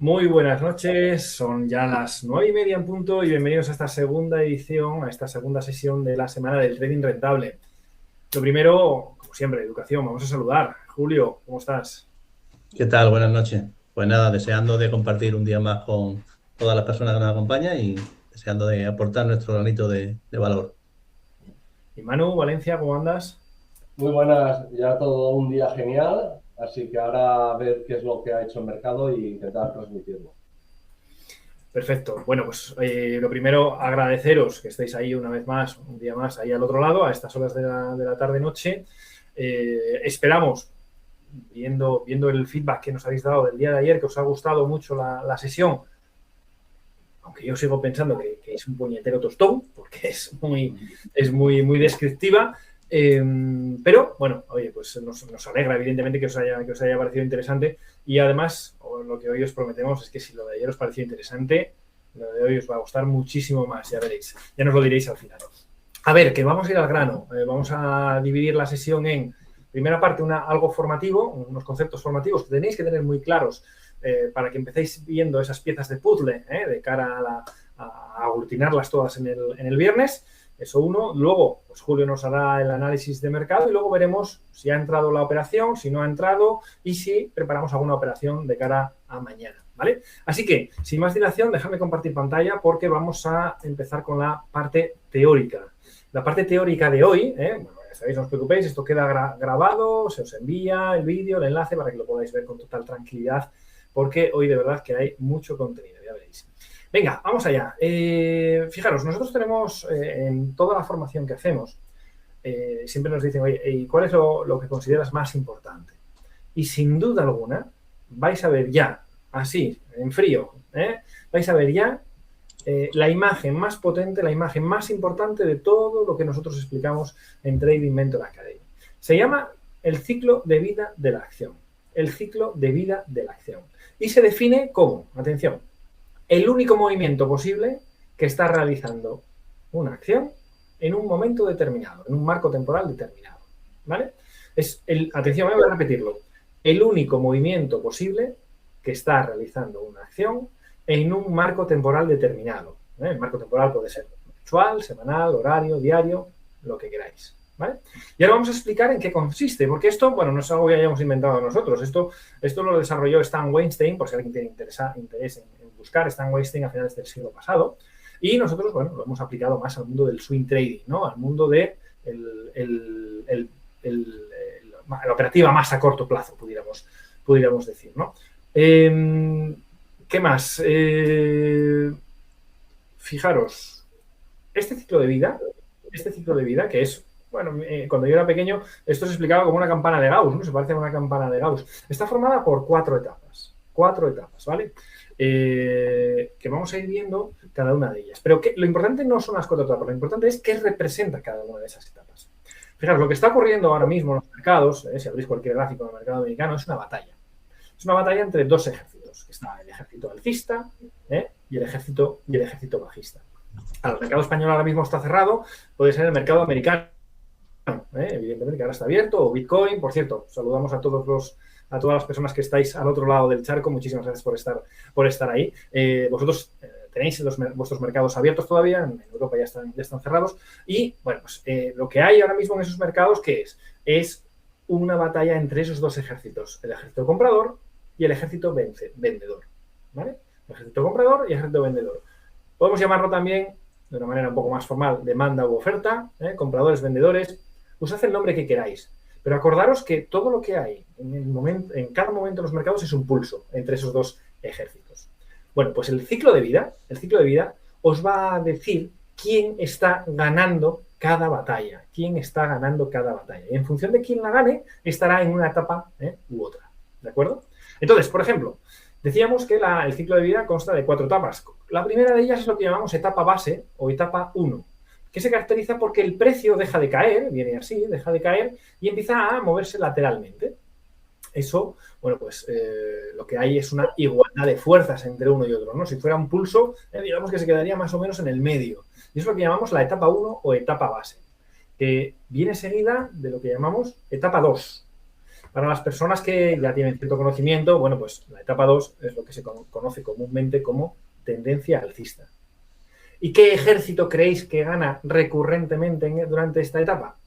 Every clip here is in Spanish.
Muy buenas noches, son ya las 9:30 en punto y bienvenidos a esta segunda edición, a esta segunda sesión de la semana del trading rentable. Lo primero, como siempre, educación, vamos a saludar. Julio, ¿cómo estás? ¿Qué tal? Buenas noches. Pues nada, deseando de compartir un día más con todas las personas que nos acompañan y deseando de aportar nuestro granito de valor. Y Manu, Valencia, ¿cómo andas? Muy buenas, ya todo un día genial, así que ahora a ver qué es lo que ha hecho el mercado e intentar transmitirlo. Perfecto. Bueno, pues lo primero, agradeceros que estéis ahí una vez más, un día más, ahí al otro lado, a estas horas de la tarde-noche. Esperamos, viendo el feedback que nos habéis dado del día de ayer, que os ha gustado mucho la sesión, aunque yo sigo pensando que es un puñetero tostón, porque es muy descriptiva. Pero bueno, oye, pues nos alegra evidentemente que os haya parecido interesante, y además lo que hoy os prometemos es que si lo de ayer os pareció interesante, lo de hoy os va a gustar muchísimo más, ya veréis, ya nos lo diréis al final. A ver, que vamos a ir al grano, vamos a dividir la sesión en primera parte algo formativo, unos conceptos formativos que tenéis que tener muy claros para que empecéis viendo esas piezas de puzzle de cara a aglutinarlas todas en el viernes. Eso uno. Luego, pues Julio nos hará el análisis de mercado y luego veremos si ha entrado la operación, si no ha entrado y si preparamos alguna operación de cara a mañana, ¿vale? Así que, sin más dilación, dejadme compartir pantalla porque vamos a empezar con la parte teórica. La parte teórica de hoy, bueno, ya sabéis, no os preocupéis, esto queda grabado, se os envía el vídeo, el enlace para que lo podáis ver con total tranquilidad, porque hoy de verdad que hay mucho contenido, ya veréis. Venga, vamos allá. Fijaros, nosotros tenemos en toda la formación que hacemos, siempre nos dicen, oye, ¿y cuál es lo que consideras más importante? Y sin duda alguna, vais a ver ya, así, en frío, vais a ver ya la imagen más potente, la imagen más importante de todo lo que nosotros explicamos en Trading Mentor Academy. Se llama el ciclo de vida de la acción. El ciclo de vida de la acción. Y se define como, atención, el único movimiento posible que está realizando una acción en un momento determinado, en un marco temporal determinado. ¿Vale? Atención, voy a repetirlo. El único movimiento posible que está realizando una acción en un marco temporal determinado. El marco temporal puede ser mensual, semanal, horario, diario, lo que queráis. ¿Vale? Y ahora vamos a explicar en qué consiste, porque esto, bueno, no es algo que hayamos inventado nosotros. Esto lo desarrolló Stan Weinstein, por si alguien tiene interés en buscar. Stan Weinstein a finales del siglo pasado. Y nosotros, bueno, lo hemos aplicado más al mundo del swing trading, ¿no? Al mundo de la operativa más a corto plazo, pudiéramos decir, ¿no? ¿Qué más? Fijaros, este ciclo de vida, que es, bueno, cuando yo era pequeño, esto se explicaba como una campana de Gauss, ¿no? Se parece a una campana de Gauss. Está formada por cuatro etapas, ¿vale? Que vamos a ir viendo cada una de ellas. Pero lo importante no son las cuatro etapas, lo importante es qué representa cada una de esas etapas. Fijaros, lo que está ocurriendo ahora mismo en los mercados, si abrís cualquier gráfico del mercado americano, es una batalla. Es una batalla entre dos ejércitos, que está el ejército alcista y el ejército bajista. El mercado español ahora mismo está cerrado, puede ser el mercado americano, evidentemente que ahora está abierto, o Bitcoin. Por cierto, saludamos a todas las personas que estáis al otro lado del charco. Muchísimas gracias por estar ahí. Vosotros tenéis vuestros mercados abiertos todavía, en Europa ya están cerrados. Y bueno, pues lo que hay ahora mismo en esos mercados, ¿qué es? Es una batalla entre esos dos ejércitos, el ejército comprador y el ejército vendedor. ¿Vale? El ejército comprador y el ejército vendedor. Podemos llamarlo también, de una manera un poco más formal, demanda u oferta, compradores, vendedores. Usad el nombre que queráis. Pero acordaros que todo lo que hay en cada momento en los mercados es un pulso entre esos dos ejércitos. Bueno, pues el ciclo de vida os va a decir quién está ganando cada batalla. Y en función de quién la gane, estará en una etapa u otra. ¿De acuerdo? Entonces, por ejemplo, decíamos que el ciclo de vida consta de 4 etapas. La primera de ellas es lo que llamamos etapa base o etapa 1, que se caracteriza porque el precio deja de caer, viene así, deja de caer y empieza a moverse lateralmente. Eso, bueno, pues lo que hay es una igualdad de fuerzas entre uno y otro, ¿no? Si fuera un pulso, digamos que se quedaría más o menos en el medio. Y es lo que llamamos la etapa 1 o etapa base, que viene seguida de lo que llamamos etapa 2. Para las personas que ya tienen cierto conocimiento, bueno, pues la etapa 2 es lo que se conoce comúnmente como tendencia alcista. ¿Y qué ejército creéis que gana recurrentemente durante esta etapa?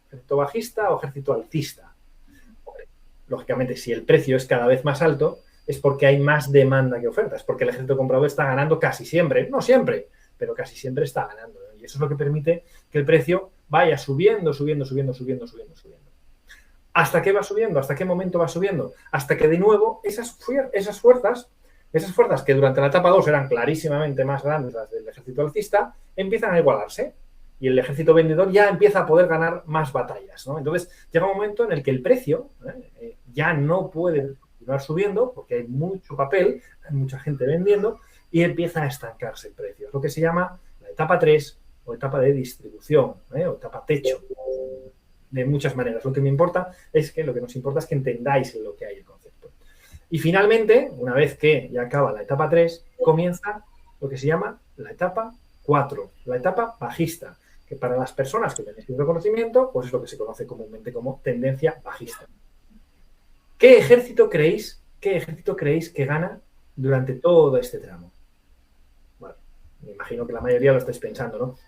¿Ejército bajista o ejército alcista? Lógicamente, si el precio es cada vez más alto, es porque hay más demanda que oferta, es porque el ejército comprador está ganando casi siempre, no siempre, pero casi siempre está ganando. Y eso es lo que permite que el precio vaya subiendo. ¿Hasta qué va subiendo? ¿Hasta qué momento va subiendo? Hasta que de nuevo esas fuerzas que durante la etapa 2 eran clarísimamente más grandes las del ejército alcista, empiezan a igualarse y el ejército vendedor ya empieza a poder ganar más batallas, ¿no? Entonces llega un momento en el que el precio ya no puede continuar subiendo porque hay mucho papel, hay mucha gente vendiendo y empieza a estancarse el precio. Es lo que se llama la etapa 3 o etapa de distribución, o etapa techo. De muchas maneras. Lo que nos importa es que entendáis lo que hay el concepto. Y finalmente, una vez que ya acaba la etapa 3, comienza lo que se llama la etapa 4, la etapa bajista, que para las personas que tienen cierto conocimiento, pues es lo que se conoce comúnmente como tendencia bajista. ¿Qué ejército creéis que gana durante todo este tramo? Bueno, me imagino que la mayoría lo estáis pensando, ¿no?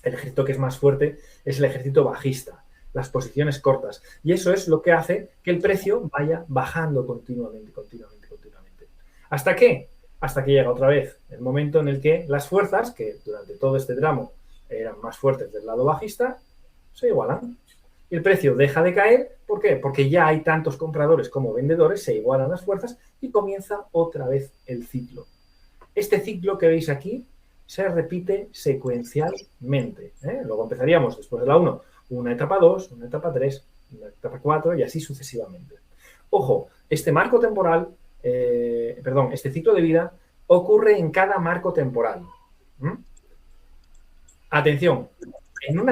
El ejército que es más fuerte es el ejército bajista, las posiciones cortas. Y eso es lo que hace que el precio vaya bajando continuamente. ¿Hasta qué? Hasta que llega otra vez el momento en el que las fuerzas, que durante todo este tramo eran más fuertes del lado bajista, se igualan. Y el precio deja de caer. ¿Por qué? Porque ya hay tantos compradores como vendedores, se igualan las fuerzas y comienza otra vez el ciclo. Este ciclo que veis aquí se repite secuencialmente. Luego empezaríamos después de la 1, una etapa 2, una etapa 3, una etapa 4 y así sucesivamente. Ojo, este marco temporal, este ciclo de vida ocurre en cada marco temporal. Atención, en un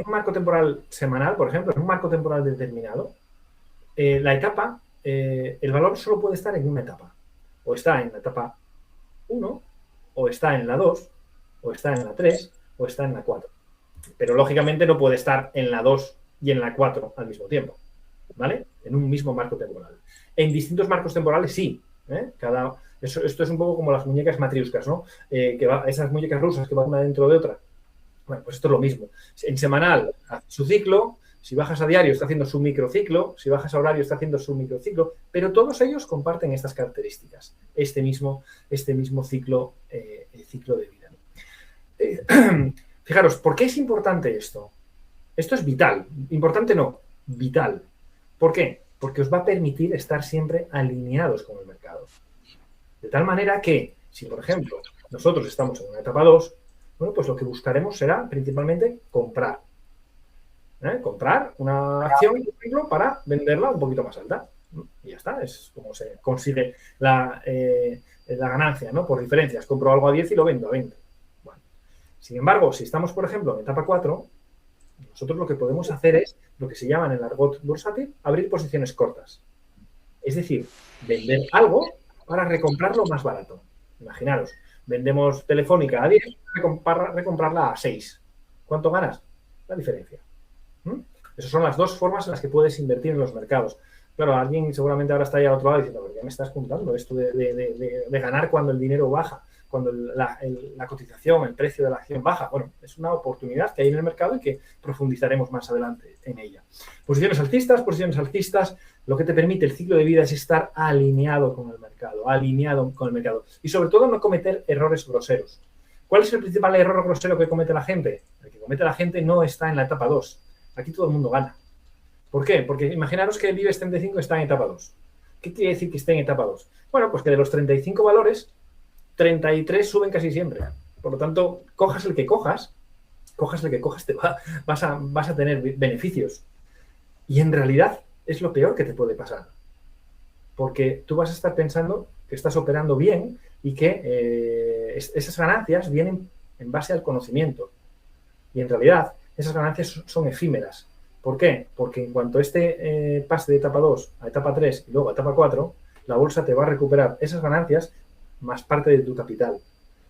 marco temporal semanal, por ejemplo, en un marco temporal determinado, la etapa, el valor solo puede estar en una etapa. O está en la etapa 1, o está en la 2, o está en la 3, o está en la 4. Pero lógicamente no puede estar en la 2 y en la 4 al mismo tiempo, ¿vale? En un mismo marco temporal. En distintos marcos temporales sí. Esto es un poco como las muñecas matriuscas, ¿no? Esas muñecas rusas que van una dentro de otra. Bueno, pues esto es lo mismo. En semanal hace su ciclo, si bajas a diario está haciendo su microciclo, si bajas a horario está haciendo su microciclo, pero todos ellos comparten estas características, este mismo ciclo de vida. Fijaros, ¿por qué es importante esto? Esto es vital. Importante no, vital. ¿Por qué? Porque os va a permitir estar siempre alineados con el mercado. De tal manera que, si por ejemplo nosotros estamos en una etapa 2, bueno, pues lo que buscaremos será principalmente comprar. Comprar una acción, por ejemplo, para venderla un poquito más alta. Y ya está, es como se consigue la ganancia, ¿no? Por diferencias. Compro algo a 10 y lo vendo a 20. Bueno. Sin embargo, si estamos, por ejemplo, en etapa 4, nosotros lo que podemos hacer es lo que se llama en el argot bursátil abrir posiciones cortas. Es decir, vender algo para recomprarlo más barato. Imaginaros, vendemos Telefónica a 10 para recomprarla a 6. ¿Cuánto ganas? La diferencia. Esas son las dos formas en las que puedes invertir en los mercados. Claro, alguien seguramente ahora está ahí al otro lado diciendo, ¿por qué me estás contando esto de ganar cuando el dinero baja? Cuando la cotización, el precio de la acción baja. Bueno, es una oportunidad que hay en el mercado y que profundizaremos más adelante en ella. Posiciones alcistas, lo que te permite el ciclo de vida es estar alineado con el mercado, y sobre todo no cometer errores groseros. ¿Cuál es el principal error grosero que comete la gente? El que comete la gente no está en la etapa 2. Aquí todo el mundo gana. ¿Por qué? Porque imaginaros que el IBEX 35 está en etapa 2. ¿Qué quiere decir que esté en etapa 2? Bueno, pues que de los 35 valores, 33 suben casi siempre. Por lo tanto, cojas el que cojas, vas a tener beneficios. Y en realidad es lo peor que te puede pasar. Porque tú vas a estar pensando que estás operando bien y que esas ganancias vienen en base al conocimiento. Y en realidad esas ganancias son efímeras. ¿Por qué? Porque en cuanto pase de etapa 2 a etapa 3 y luego a etapa 4, la bolsa te va a recuperar esas ganancias más parte de tu capital.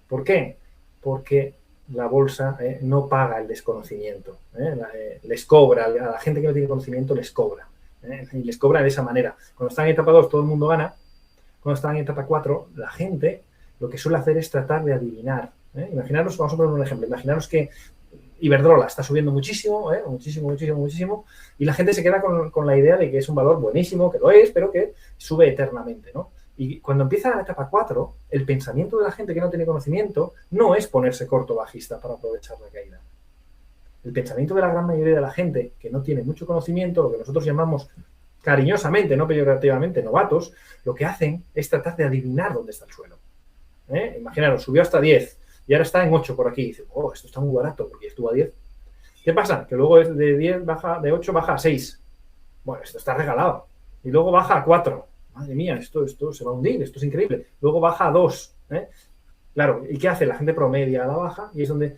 ¿Por qué? Porque la bolsa no paga el desconocimiento. Les cobra, a la gente que no tiene conocimiento les cobra. Y les cobra de esa manera. Cuando están en etapa 2 todo el mundo gana. Cuando están en etapa 4, la gente lo que suele hacer es tratar de adivinar. Imaginaros, vamos a poner un ejemplo, imaginaros que Iberdrola está subiendo muchísimo, muchísimo, y la gente se queda con la idea de que es un valor buenísimo, que lo es, pero que sube eternamente, ¿no? Y cuando empieza la etapa 4, el pensamiento de la gente que no tiene conocimiento no es ponerse corto bajista para aprovechar la caída. El pensamiento de la gran mayoría de la gente que no tiene mucho conocimiento, lo que nosotros llamamos cariñosamente, no peyorativamente, novatos, lo que hacen es tratar de adivinar dónde está el suelo. Imaginaros, subió hasta 10 y ahora está en 8 por aquí. Y dice, oh, esto está muy barato porque estuvo a 10. ¿Qué pasa? Que luego de 10 baja, de 8 baja a 6. Bueno, esto está regalado. Y luego baja a 4. Madre mía, esto se va a hundir, esto es increíble. Luego baja a 2. Claro, ¿y qué hace? La gente promedia a la baja y es donde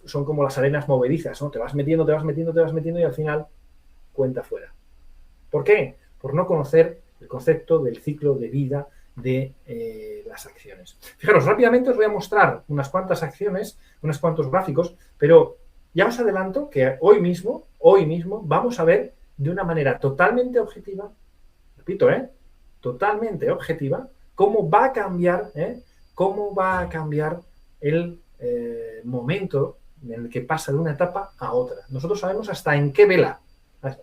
son como las arenas movedizas, ¿no? Te vas metiendo y al final cuenta fuera. ¿Por qué? Por no conocer el concepto del ciclo de vida de las acciones. Fijaros, rápidamente os voy a mostrar unas cuantas acciones, unos cuantos gráficos, pero ya os adelanto que hoy mismo vamos a ver de una manera totalmente objetiva, repito, totalmente objetiva, cómo va a cambiar el momento en el que pasa de una etapa a otra. Nosotros sabemos hasta en qué vela.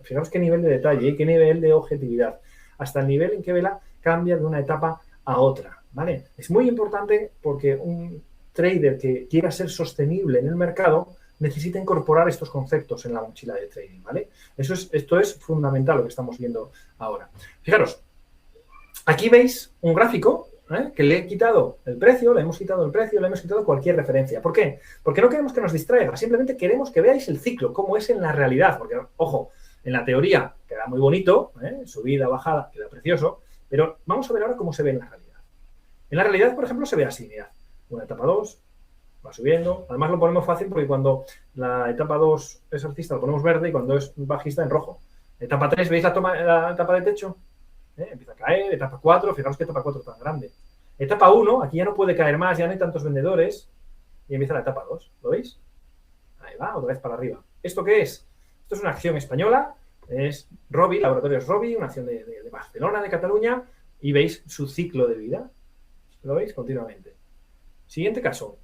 Fijaros qué nivel de detalle, qué nivel de objetividad, hasta el nivel en que vela cambia de una etapa a otra, ¿vale? Es muy importante porque un trader que quiera ser sostenible en el mercado necesita incorporar estos conceptos en la mochila de trading, ¿vale? Esto es fundamental lo que estamos viendo ahora. Fijaros, aquí veis un gráfico que le he quitado el precio, le hemos quitado cualquier referencia. ¿Por qué? Porque no queremos que nos distraiga, simplemente queremos que veáis el ciclo, cómo es en la realidad, porque, ojo, en la teoría queda muy bonito, subida, bajada, queda precioso, pero vamos a ver ahora cómo se ve en la realidad. En la realidad, por ejemplo, se ve así, mirad, una etapa 2, va subiendo, además lo ponemos fácil porque cuando la etapa 2 es alcista lo ponemos verde y cuando es bajista en rojo. Etapa 3, ¿veis la etapa de techo? Empieza a caer, etapa 4, fijaros que etapa 4 tan grande. Etapa 1, aquí ya no puede caer más, ya no hay tantos vendedores, y empieza la etapa 2, ¿lo veis? Ahí va, otra vez para arriba. ¿Esto qué es? Esto es una acción española, es Rovi, Laboratorios Rovi, una acción de Barcelona, de Cataluña, y veis su ciclo de vida. ¿Lo veis? Continuamente. Siguiente caso.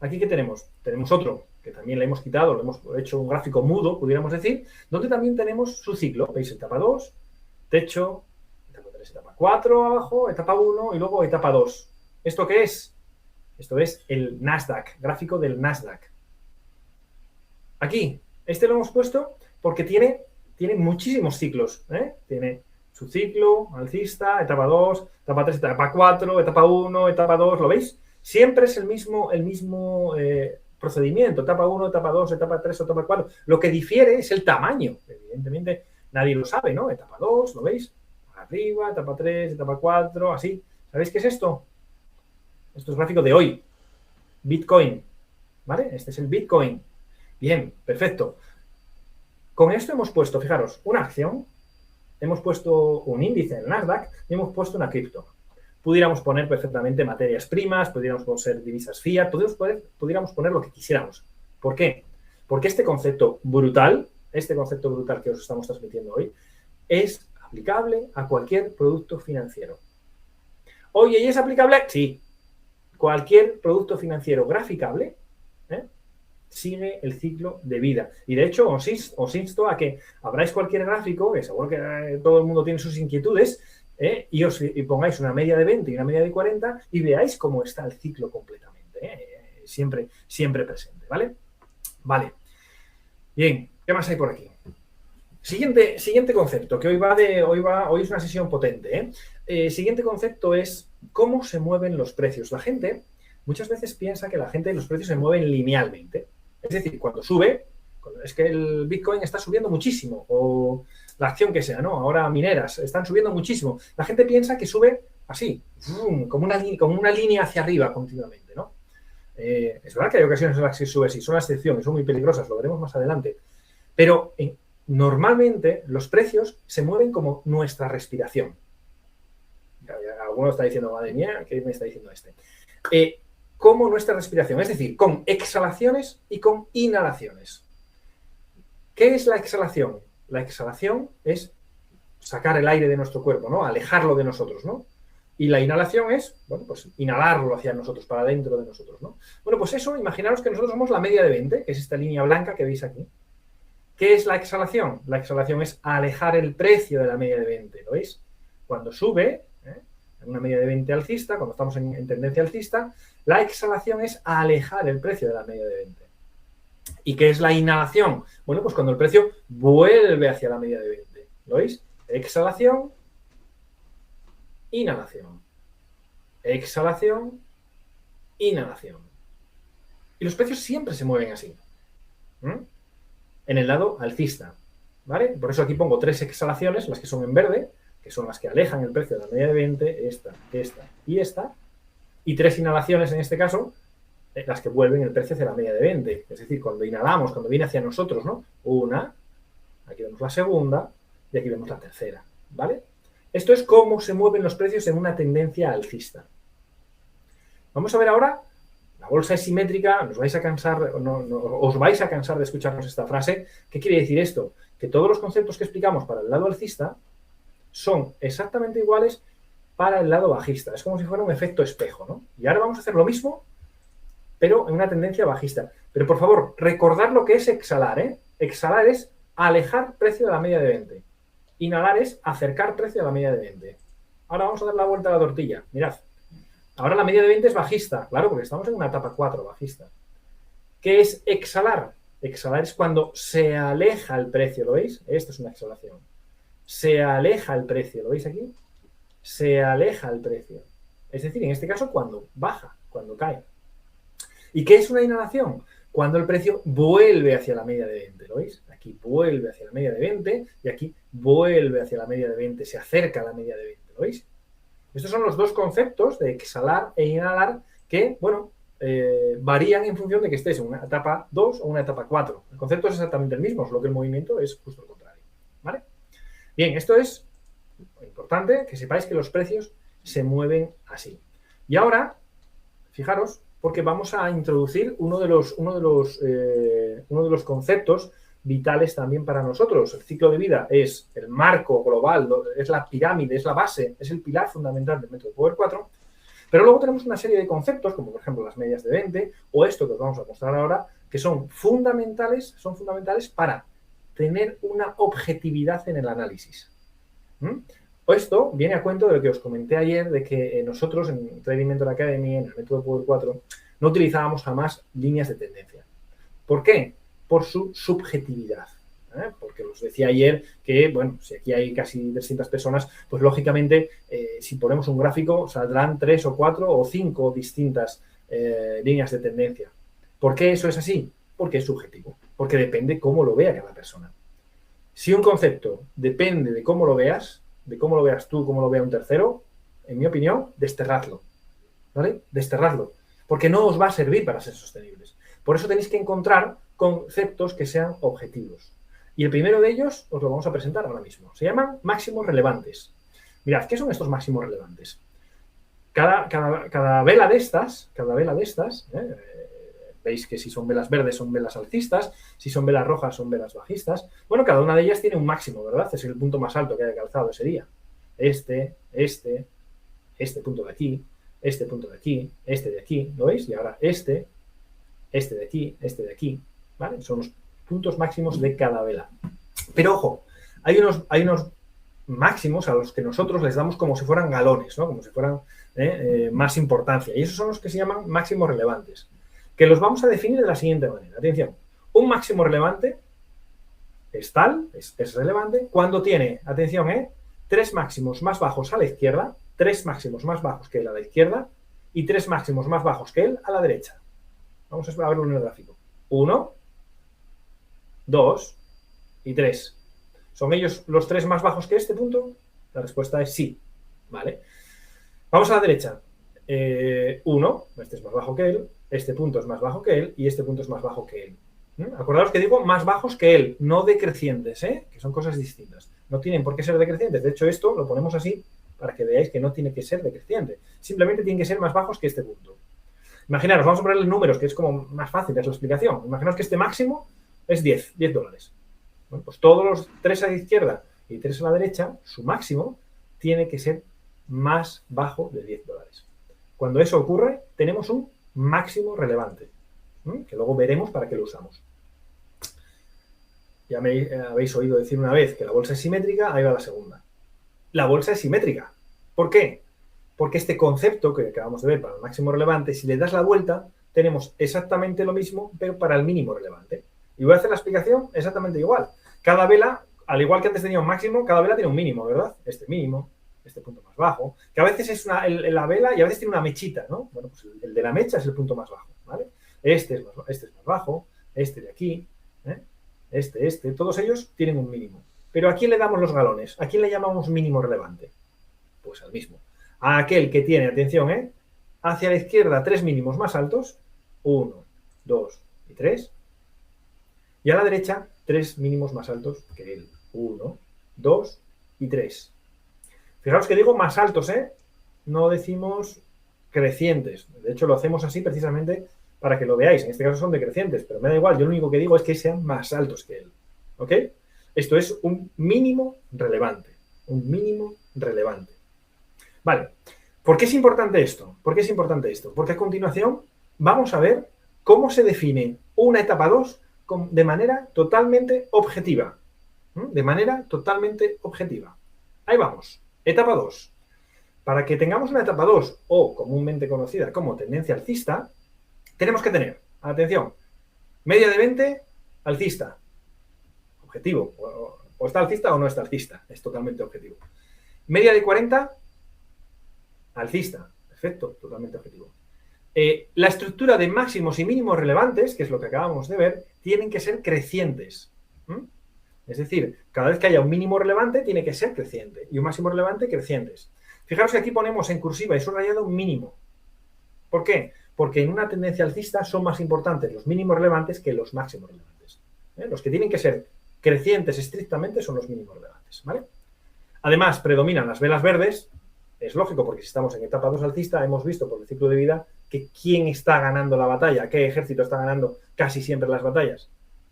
Aquí, ¿qué tenemos? Tenemos otro, que también le hemos quitado, le hemos hecho un gráfico mudo, pudiéramos decir, donde también tenemos su ciclo. ¿Veis? Etapa 2, techo, etapa 3, etapa 4 abajo, etapa 1 y luego etapa 2. ¿Esto qué es? Esto es el Nasdaq, gráfico del Nasdaq. Aquí, este lo hemos puesto porque tiene muchísimos ciclos. Tiene su ciclo, alcista, etapa 2, etapa 3, etapa 4, etapa 1, etapa 2, ¿lo veis? Siempre es el mismo procedimiento, etapa 1, etapa 2, etapa 3, etapa 4. Lo que difiere es el tamaño. Evidentemente, nadie lo sabe, ¿no? Etapa 2, ¿lo veis? Arriba, etapa 3, etapa 4, así. ¿Sabéis qué es esto? Esto es gráfico de hoy. Bitcoin, ¿vale? Este es el Bitcoin. Bien, perfecto. Con esto hemos puesto, fijaros, una acción, hemos puesto un índice en el Nasdaq y hemos puesto una cripto. Pudiéramos poner perfectamente materias primas, pudiéramos poner divisas fiat, pudiéramos poner lo que quisiéramos. ¿Por qué? Porque este concepto brutal que os estamos transmitiendo hoy, es aplicable a cualquier producto financiero. Oye, ¿y es aplicable? Sí. Cualquier producto financiero graficable sigue el ciclo de vida. Y de hecho, os insto a que abráis cualquier gráfico, que seguro que todo el mundo tiene sus inquietudes, y pongáis una media de 20 y una media de 40 y veáis cómo está el ciclo completamente. Siempre presente, ¿vale? Vale. Bien, ¿qué más hay por aquí? Siguiente concepto, que hoy es una sesión potente. Siguiente concepto es cómo se mueven los precios. La gente muchas veces piensa que los precios se mueven linealmente. Es decir, cuando sube, es que el Bitcoin está subiendo muchísimo, o la acción que sea, ¿no? Ahora mineras están subiendo muchísimo. La gente piensa que sube así, como una línea hacia arriba continuamente, ¿no? Es verdad que hay ocasiones en las que sube así, son las excepciones, son muy peligrosas, lo veremos más adelante. Pero normalmente los precios se mueven como nuestra respiración. Alguno está diciendo, madre mía, ¿qué me está diciendo este? Como nuestra respiración, es decir, con exhalaciones y con inhalaciones. ¿Qué es la exhalación? La exhalación es sacar el aire de nuestro cuerpo, ¿no? Alejarlo de nosotros, ¿no? Y la inhalación es, bueno, pues inhalarlo hacia nosotros, para dentro de nosotros, ¿no? Bueno, pues eso, imaginaros que nosotros somos la media de 20, que es esta línea blanca que veis aquí. ¿Qué es la exhalación? La exhalación es alejar el precio de la media de 20, ¿lo veis? Cuando sube, en una media de 20 alcista, cuando estamos en tendencia alcista, la exhalación es alejar el precio de la media de 20. ¿Y qué es la inhalación? Bueno, pues cuando el precio vuelve hacia la media de 20, ¿lo veis? Exhalación, inhalación, exhalación, inhalación. Y los precios siempre se mueven así. En el lado alcista, ¿vale? Por eso aquí pongo 3 exhalaciones, las que son en verde, que son las que alejan el precio de la media de 20, esta y esta, y 3 inhalaciones en este caso, las que vuelven el precio hacia la media de 20. Es decir, cuando inhalamos, cuando viene hacia nosotros, ¿no? Una, aquí vemos la segunda y aquí vemos la tercera, ¿vale? Esto es cómo se mueven los precios en una tendencia alcista. Vamos a ver ahora, la bolsa es simétrica, os vais a cansar de escucharnos esta frase. ¿Qué quiere decir esto? Que todos los conceptos que explicamos para el lado alcista son exactamente iguales para el lado bajista. Es como si fuera un efecto espejo, ¿no? Y ahora vamos a hacer lo mismo, pero en una tendencia bajista. Pero, por favor, recordad lo que es exhalar, ¿eh? Exhalar es alejar precio de la media de 20. Inhalar es acercar precio a la media de 20. Ahora vamos a dar la vuelta a la tortilla. Mirad. Ahora la media de 20 es bajista. Claro, porque estamos en una etapa 4 bajista. ¿Qué es exhalar? Exhalar es cuando se aleja el precio, ¿lo veis? Esto es una exhalación. Se aleja el precio, ¿lo veis aquí? Se aleja el precio. Es decir, en este caso, cuando baja, cuando cae. ¿Y qué es una inhalación? Cuando el precio vuelve hacia la media de 20, ¿lo veis? Aquí vuelve hacia la media de 20 y aquí vuelve hacia la media de 20, se acerca a la media de 20, ¿lo veis? Estos son los dos conceptos de exhalar e inhalar que, bueno, varían en función de que estés en una etapa 2 o una etapa 4. El concepto es exactamente el mismo, solo que el movimiento es justo el contrario, ¿vale? Bien, esto es importante, que sepáis que los precios se mueven así. Y ahora, fijaros, porque vamos a introducir uno de los conceptos vitales también para nosotros. El ciclo de vida es el marco global, es la pirámide, es la base, es el pilar fundamental del método Power 4, pero luego tenemos una serie de conceptos, como por ejemplo las medias de 20 o esto que os vamos a mostrar ahora, que son fundamentales para tener una objetividad en el análisis. Esto viene a cuento de lo que os comenté ayer, de que nosotros en Trading Mentor Academy, en el método Power 4, no utilizábamos jamás líneas de tendencia. ¿Por qué? Por su subjetividad. Porque os decía ayer que, bueno, si aquí hay casi 300 personas, pues lógicamente si ponemos un gráfico saldrán 3 o 4 o 5 distintas líneas de tendencia. ¿Por qué eso es así? Porque es subjetivo, porque depende cómo lo vea cada persona. Si un concepto depende de cómo lo veas tú, cómo lo vea un tercero, en mi opinión, desterradlo, ¿vale? Desterradlo, porque no os va a servir para ser sostenibles. Por eso tenéis que encontrar conceptos que sean objetivos. Y el primero de ellos os lo vamos a presentar ahora mismo. Se llaman máximos relevantes. Mirad, ¿qué son estos máximos relevantes? Cada vela de estas, veis que si son velas verdes son velas alcistas, si son velas rojas son velas bajistas. Bueno, cada una de ellas tiene un máximo, ¿verdad? Es el punto más alto que haya calzado ese día. Este punto de aquí, este punto de aquí, este de aquí, ¿lo veis? Y ahora este de aquí, ¿vale? Son los puntos máximos de cada vela. Pero ojo, hay unos máximos a los que nosotros les damos como si fueran galones, ¿no? Como si fueran más importancia. Y esos son los que se llaman máximos relevantes, que los vamos a definir de la siguiente manera. Atención, un máximo relevante es relevante cuando tiene, atención, 3 máximos más bajos a la izquierda, 3 máximos más bajos que él a la izquierda y 3 máximos más bajos que él a la derecha. Vamos a verlo en el gráfico. 1, 2 y 3. ¿Son ellos los 3 más bajos que este punto? La respuesta es sí. ¿Vale? Vamos a la derecha. 1, este es más bajo que él, este punto es más bajo que él y este punto es más bajo que él. Acordaos que digo más bajos que él, no decrecientes, que son cosas distintas. No tienen por qué ser decrecientes. De hecho, esto lo ponemos así para que veáis que no tiene que ser decreciente. Simplemente tienen que ser más bajos que este punto. Imaginaros, vamos a ponerle números, que es como más fácil, es la explicación. Imaginaos que este máximo es $10. Bueno, pues todos los 3 a la izquierda y 3 a la derecha, su máximo tiene que ser más bajo de $10. Cuando eso ocurre, tenemos un máximo relevante, que luego veremos para qué lo usamos. Ya me habéis oído decir una vez que la bolsa es simétrica, ahí va la segunda. La bolsa es simétrica. ¿Por qué? Porque este concepto que acabamos de ver para el máximo relevante, si le das la vuelta, tenemos exactamente lo mismo, pero para el mínimo relevante. Y voy a hacer la explicación exactamente igual. Cada vela, al igual que antes tenía un máximo, cada vela tiene un mínimo, ¿verdad? Este mínimo, este punto más bajo, que a veces es la vela y a veces tiene una mechita, ¿no? Bueno, pues el de la mecha es el punto más bajo, ¿vale? Este es más bajo, este de aquí, todos ellos tienen un mínimo. Pero ¿a quién le damos los galones? ¿A quién le llamamos mínimo relevante? Pues al mismo. A aquel que tiene, atención, hacia la izquierda 3 mínimos más altos, 1, 2 y 3, y a la derecha 3 mínimos más altos que él, 1, 2 y 3. Fijaos que digo más altos, no decimos crecientes. De hecho, lo hacemos así precisamente para que lo veáis. En este caso son decrecientes, pero me da igual. Yo lo único que digo es que sean más altos que él. ¿Ok? Esto es un mínimo relevante. Un mínimo relevante. Vale. ¿Por qué es importante esto? ¿Por qué es importante esto? Porque a continuación vamos a ver cómo se define una etapa 2 de manera totalmente objetiva. De manera totalmente objetiva. Ahí vamos. Etapa 2. Para que tengamos una etapa 2, o comúnmente conocida como tendencia alcista, tenemos que tener, atención, media de 20, alcista. Objetivo. O está alcista o no está alcista. Es totalmente objetivo. Media de 40, alcista. Perfecto, totalmente objetivo. La estructura de máximos y mínimos relevantes, que es lo que acabamos de ver, tienen que ser crecientes. Es decir, cada vez que haya un mínimo relevante tiene que ser creciente y un máximo relevante crecientes. Fijaros que aquí ponemos en cursiva y subrayado un mínimo. ¿Por qué? Porque en una tendencia alcista son más importantes los mínimos relevantes que los máximos relevantes. Los que tienen que ser crecientes estrictamente son los mínimos relevantes, ¿vale? Además, predominan las velas verdes. Es lógico, porque si estamos en etapa 2 alcista, hemos visto por el ciclo de vida que quién está ganando la batalla, qué ejército está ganando casi siempre las batallas.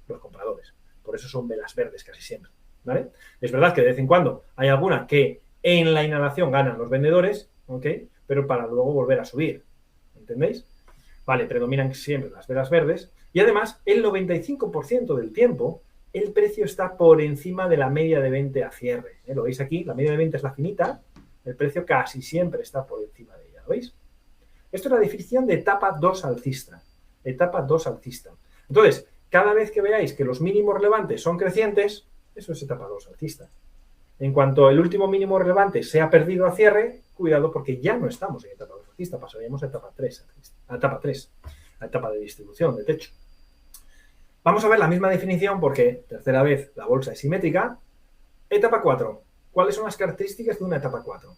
Los compradores. Por eso son velas verdes casi siempre, ¿vale? Es verdad que de vez en cuando hay alguna que en la inhalación ganan los vendedores, ¿ok? Pero para luego volver a subir, ¿entendéis? Vale, predominan siempre las velas verdes y además el 95% del tiempo el precio está por encima de la media de 20 a cierre. ¿Lo veis aquí? La media de 20 es la finita, el precio casi siempre está por encima de ella, ¿lo veis? Esto es la definición de etapa 2 alcista. Etapa 2 alcista. Entonces, cada vez que veáis que los mínimos relevantes son crecientes, eso es etapa 2 alcista. En cuanto el último mínimo relevante se ha perdido a cierre, cuidado porque ya no estamos en etapa 2 alcista, pasaríamos a etapa 3, a etapa de distribución, de techo. Vamos a ver la misma definición porque, tercera vez, la bolsa es simétrica. Etapa 4. ¿Cuáles son las características de una etapa 4?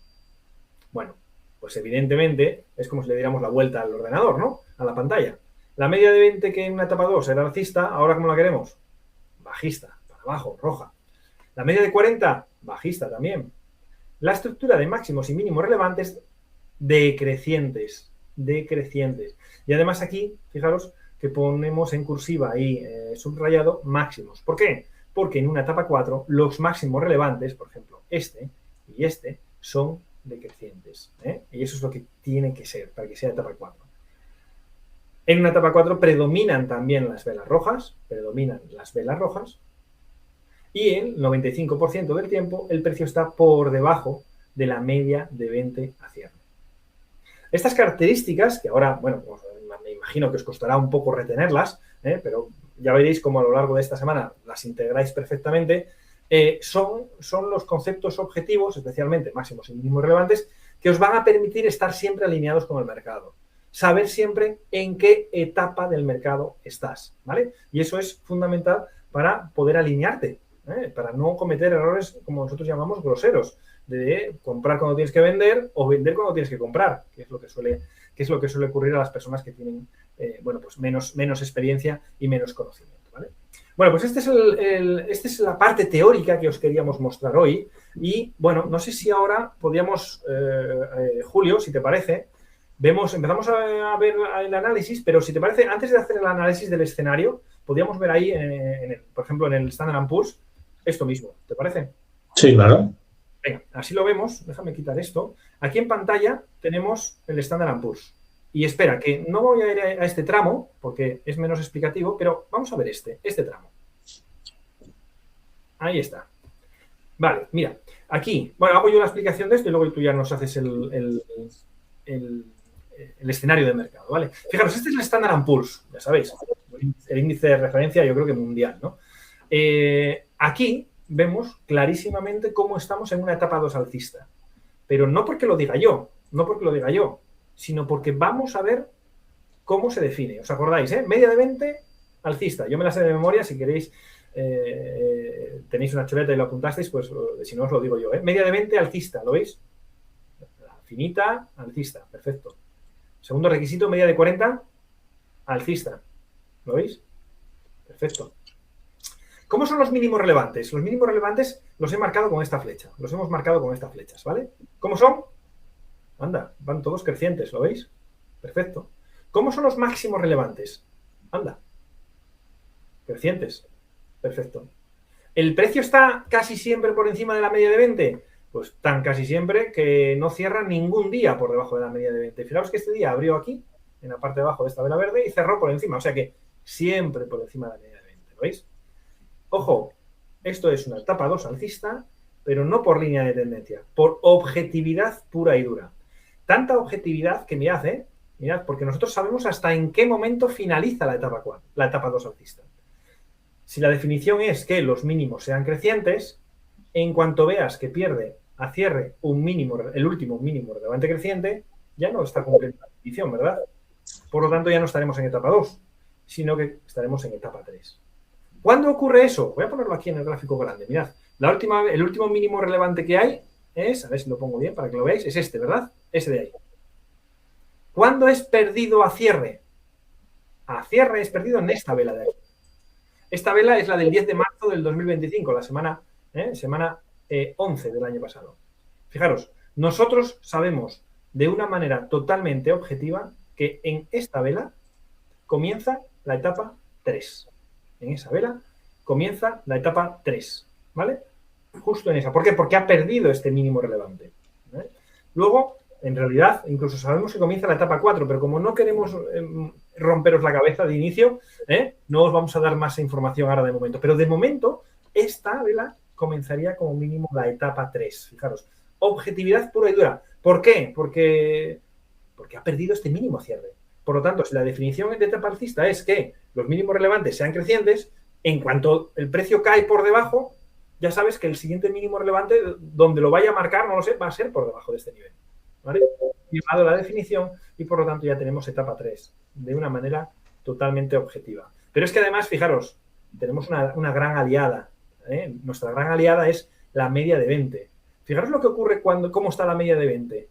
Bueno, pues evidentemente es como si le diéramos la vuelta al ordenador, ¿no? A la pantalla. La media de 20 que en una etapa 2 era alcista, ¿ahora cómo la queremos? Bajista, para abajo, roja. La media de 40, bajista también. La estructura de máximos y mínimos relevantes, decrecientes. Y además aquí, fijaros que ponemos en cursiva y subrayado máximos. ¿Por qué? Porque en una etapa 4 los máximos relevantes, por ejemplo, este y este, son decrecientes. Y eso es lo que tiene que ser para que sea etapa 4. En una etapa 4 predominan también las velas rojas, y el 95% del tiempo el precio está por debajo de la media de 20 a cierre. Estas características, que ahora, bueno, pues me imagino que os costará un poco retenerlas, pero ya veréis cómo a lo largo de esta semana las integráis perfectamente, son los conceptos objetivos, especialmente máximos y mínimos relevantes, que os van a permitir estar siempre alineados con el mercado. Saber siempre en qué etapa del mercado estás, ¿vale? Y eso es fundamental para poder alinearte, para no cometer errores, como nosotros llamamos, groseros, de comprar cuando tienes que vender o vender cuando tienes que comprar, que es lo que suele ocurrir a las personas que tienen pues menos experiencia y menos conocimiento, ¿vale? Bueno, pues esta es la parte teórica que os queríamos mostrar hoy y, bueno, no sé si ahora podríamos, Julio, si te parece, empezamos a ver el análisis, pero si te parece, antes de hacer el análisis del escenario, podríamos ver ahí, por ejemplo, en el Standard & Poor's, esto mismo, ¿te parece? Sí, claro. Venga, así lo vemos. Déjame quitar esto. Aquí en pantalla tenemos el Standard & Poor's. Y espera, que no voy a ir a este tramo porque es menos explicativo, pero vamos a ver este tramo. Ahí está. Vale, mira, aquí, bueno, hago yo la explicación de esto y luego tú ya nos haces el escenario de mercado, ¿vale? Fijaros, este es el Standard & Poor's, ya sabéis, el índice de referencia yo creo que mundial, ¿no? Aquí vemos clarísimamente cómo estamos en una etapa 2 alcista, pero no porque lo diga yo, sino porque vamos a ver cómo se define. ¿Os acordáis, Media de 20 alcista. Yo me la sé de memoria, si queréis, tenéis una chuleta y lo apuntasteis, pues si no os lo digo yo, Media de 20 alcista, ¿lo veis? La finita, alcista, perfecto. Segundo requisito, media de 40, alcista. ¿Lo veis? Perfecto. ¿Cómo son los mínimos relevantes? Los mínimos relevantes los he marcado con esta flecha. Los hemos marcado con estas flechas, ¿vale? ¿Cómo son? Anda, van todos crecientes, ¿lo veis? Perfecto. ¿Cómo son los máximos relevantes? Anda. Crecientes. Perfecto. ¿El precio está casi siempre por encima de la media de 20? Pues tan casi siempre que no cierra ningún día por debajo de la media de 20. Fijaos que este día abrió aquí, en la parte de abajo de esta vela verde, y cerró por encima. O sea que siempre por encima de la media de 20. ¿Lo veis? Ojo, esto es una etapa 2 alcista, pero no por línea de tendencia, por objetividad pura y dura. Tanta objetividad que mirad, porque nosotros sabemos hasta en qué momento finaliza la etapa 4, la etapa 2 alcista. Si la definición es que los mínimos sean crecientes, en cuanto veas que pierde a cierre un mínimo, el último mínimo relevante creciente, ya no está cumpliendo la definición, ¿verdad? Por lo tanto, ya no estaremos en etapa 2, sino que estaremos en etapa 3. ¿Cuándo ocurre eso? Voy a ponerlo aquí en el gráfico grande. Mirad, el último mínimo relevante que hay es, a ver si lo pongo bien para que lo veáis, es este, ¿verdad? Ese de ahí. ¿Cuándo es perdido a cierre? A cierre es perdido en esta vela de aquí. Esta vela es la del 10 de marzo del 2025, la semana 11 del año pasado. Fijaros, nosotros sabemos de una manera totalmente objetiva que en esta vela comienza la etapa 3. En esa vela comienza la etapa 3, ¿vale? Justo en esa. ¿Por qué? Porque ha perdido este mínimo relevante. ¿Vale? Luego, en realidad, incluso sabemos que comienza la etapa 4, pero como no queremos romperos la cabeza de inicio, no os vamos a dar más información ahora de momento. Pero de momento, esta vela comenzaría como mínimo la etapa 3. Fijaros, objetividad pura y dura. ¿Por qué? Porque ha perdido este mínimo cierre. Por lo tanto, si la definición de etapa alcista es que los mínimos relevantes sean crecientes, en cuanto el precio cae por debajo, ya sabes que el siguiente mínimo relevante, donde lo vaya a marcar, no lo sé, va a ser por debajo de este nivel. ¿Vale? Llevado la definición y por lo tanto ya tenemos etapa 3 de una manera totalmente objetiva. Pero es que además, fijaros, tenemos una gran aliada. Nuestra gran aliada es la media de 20. Fijaros lo que ocurre cómo está la media de 20.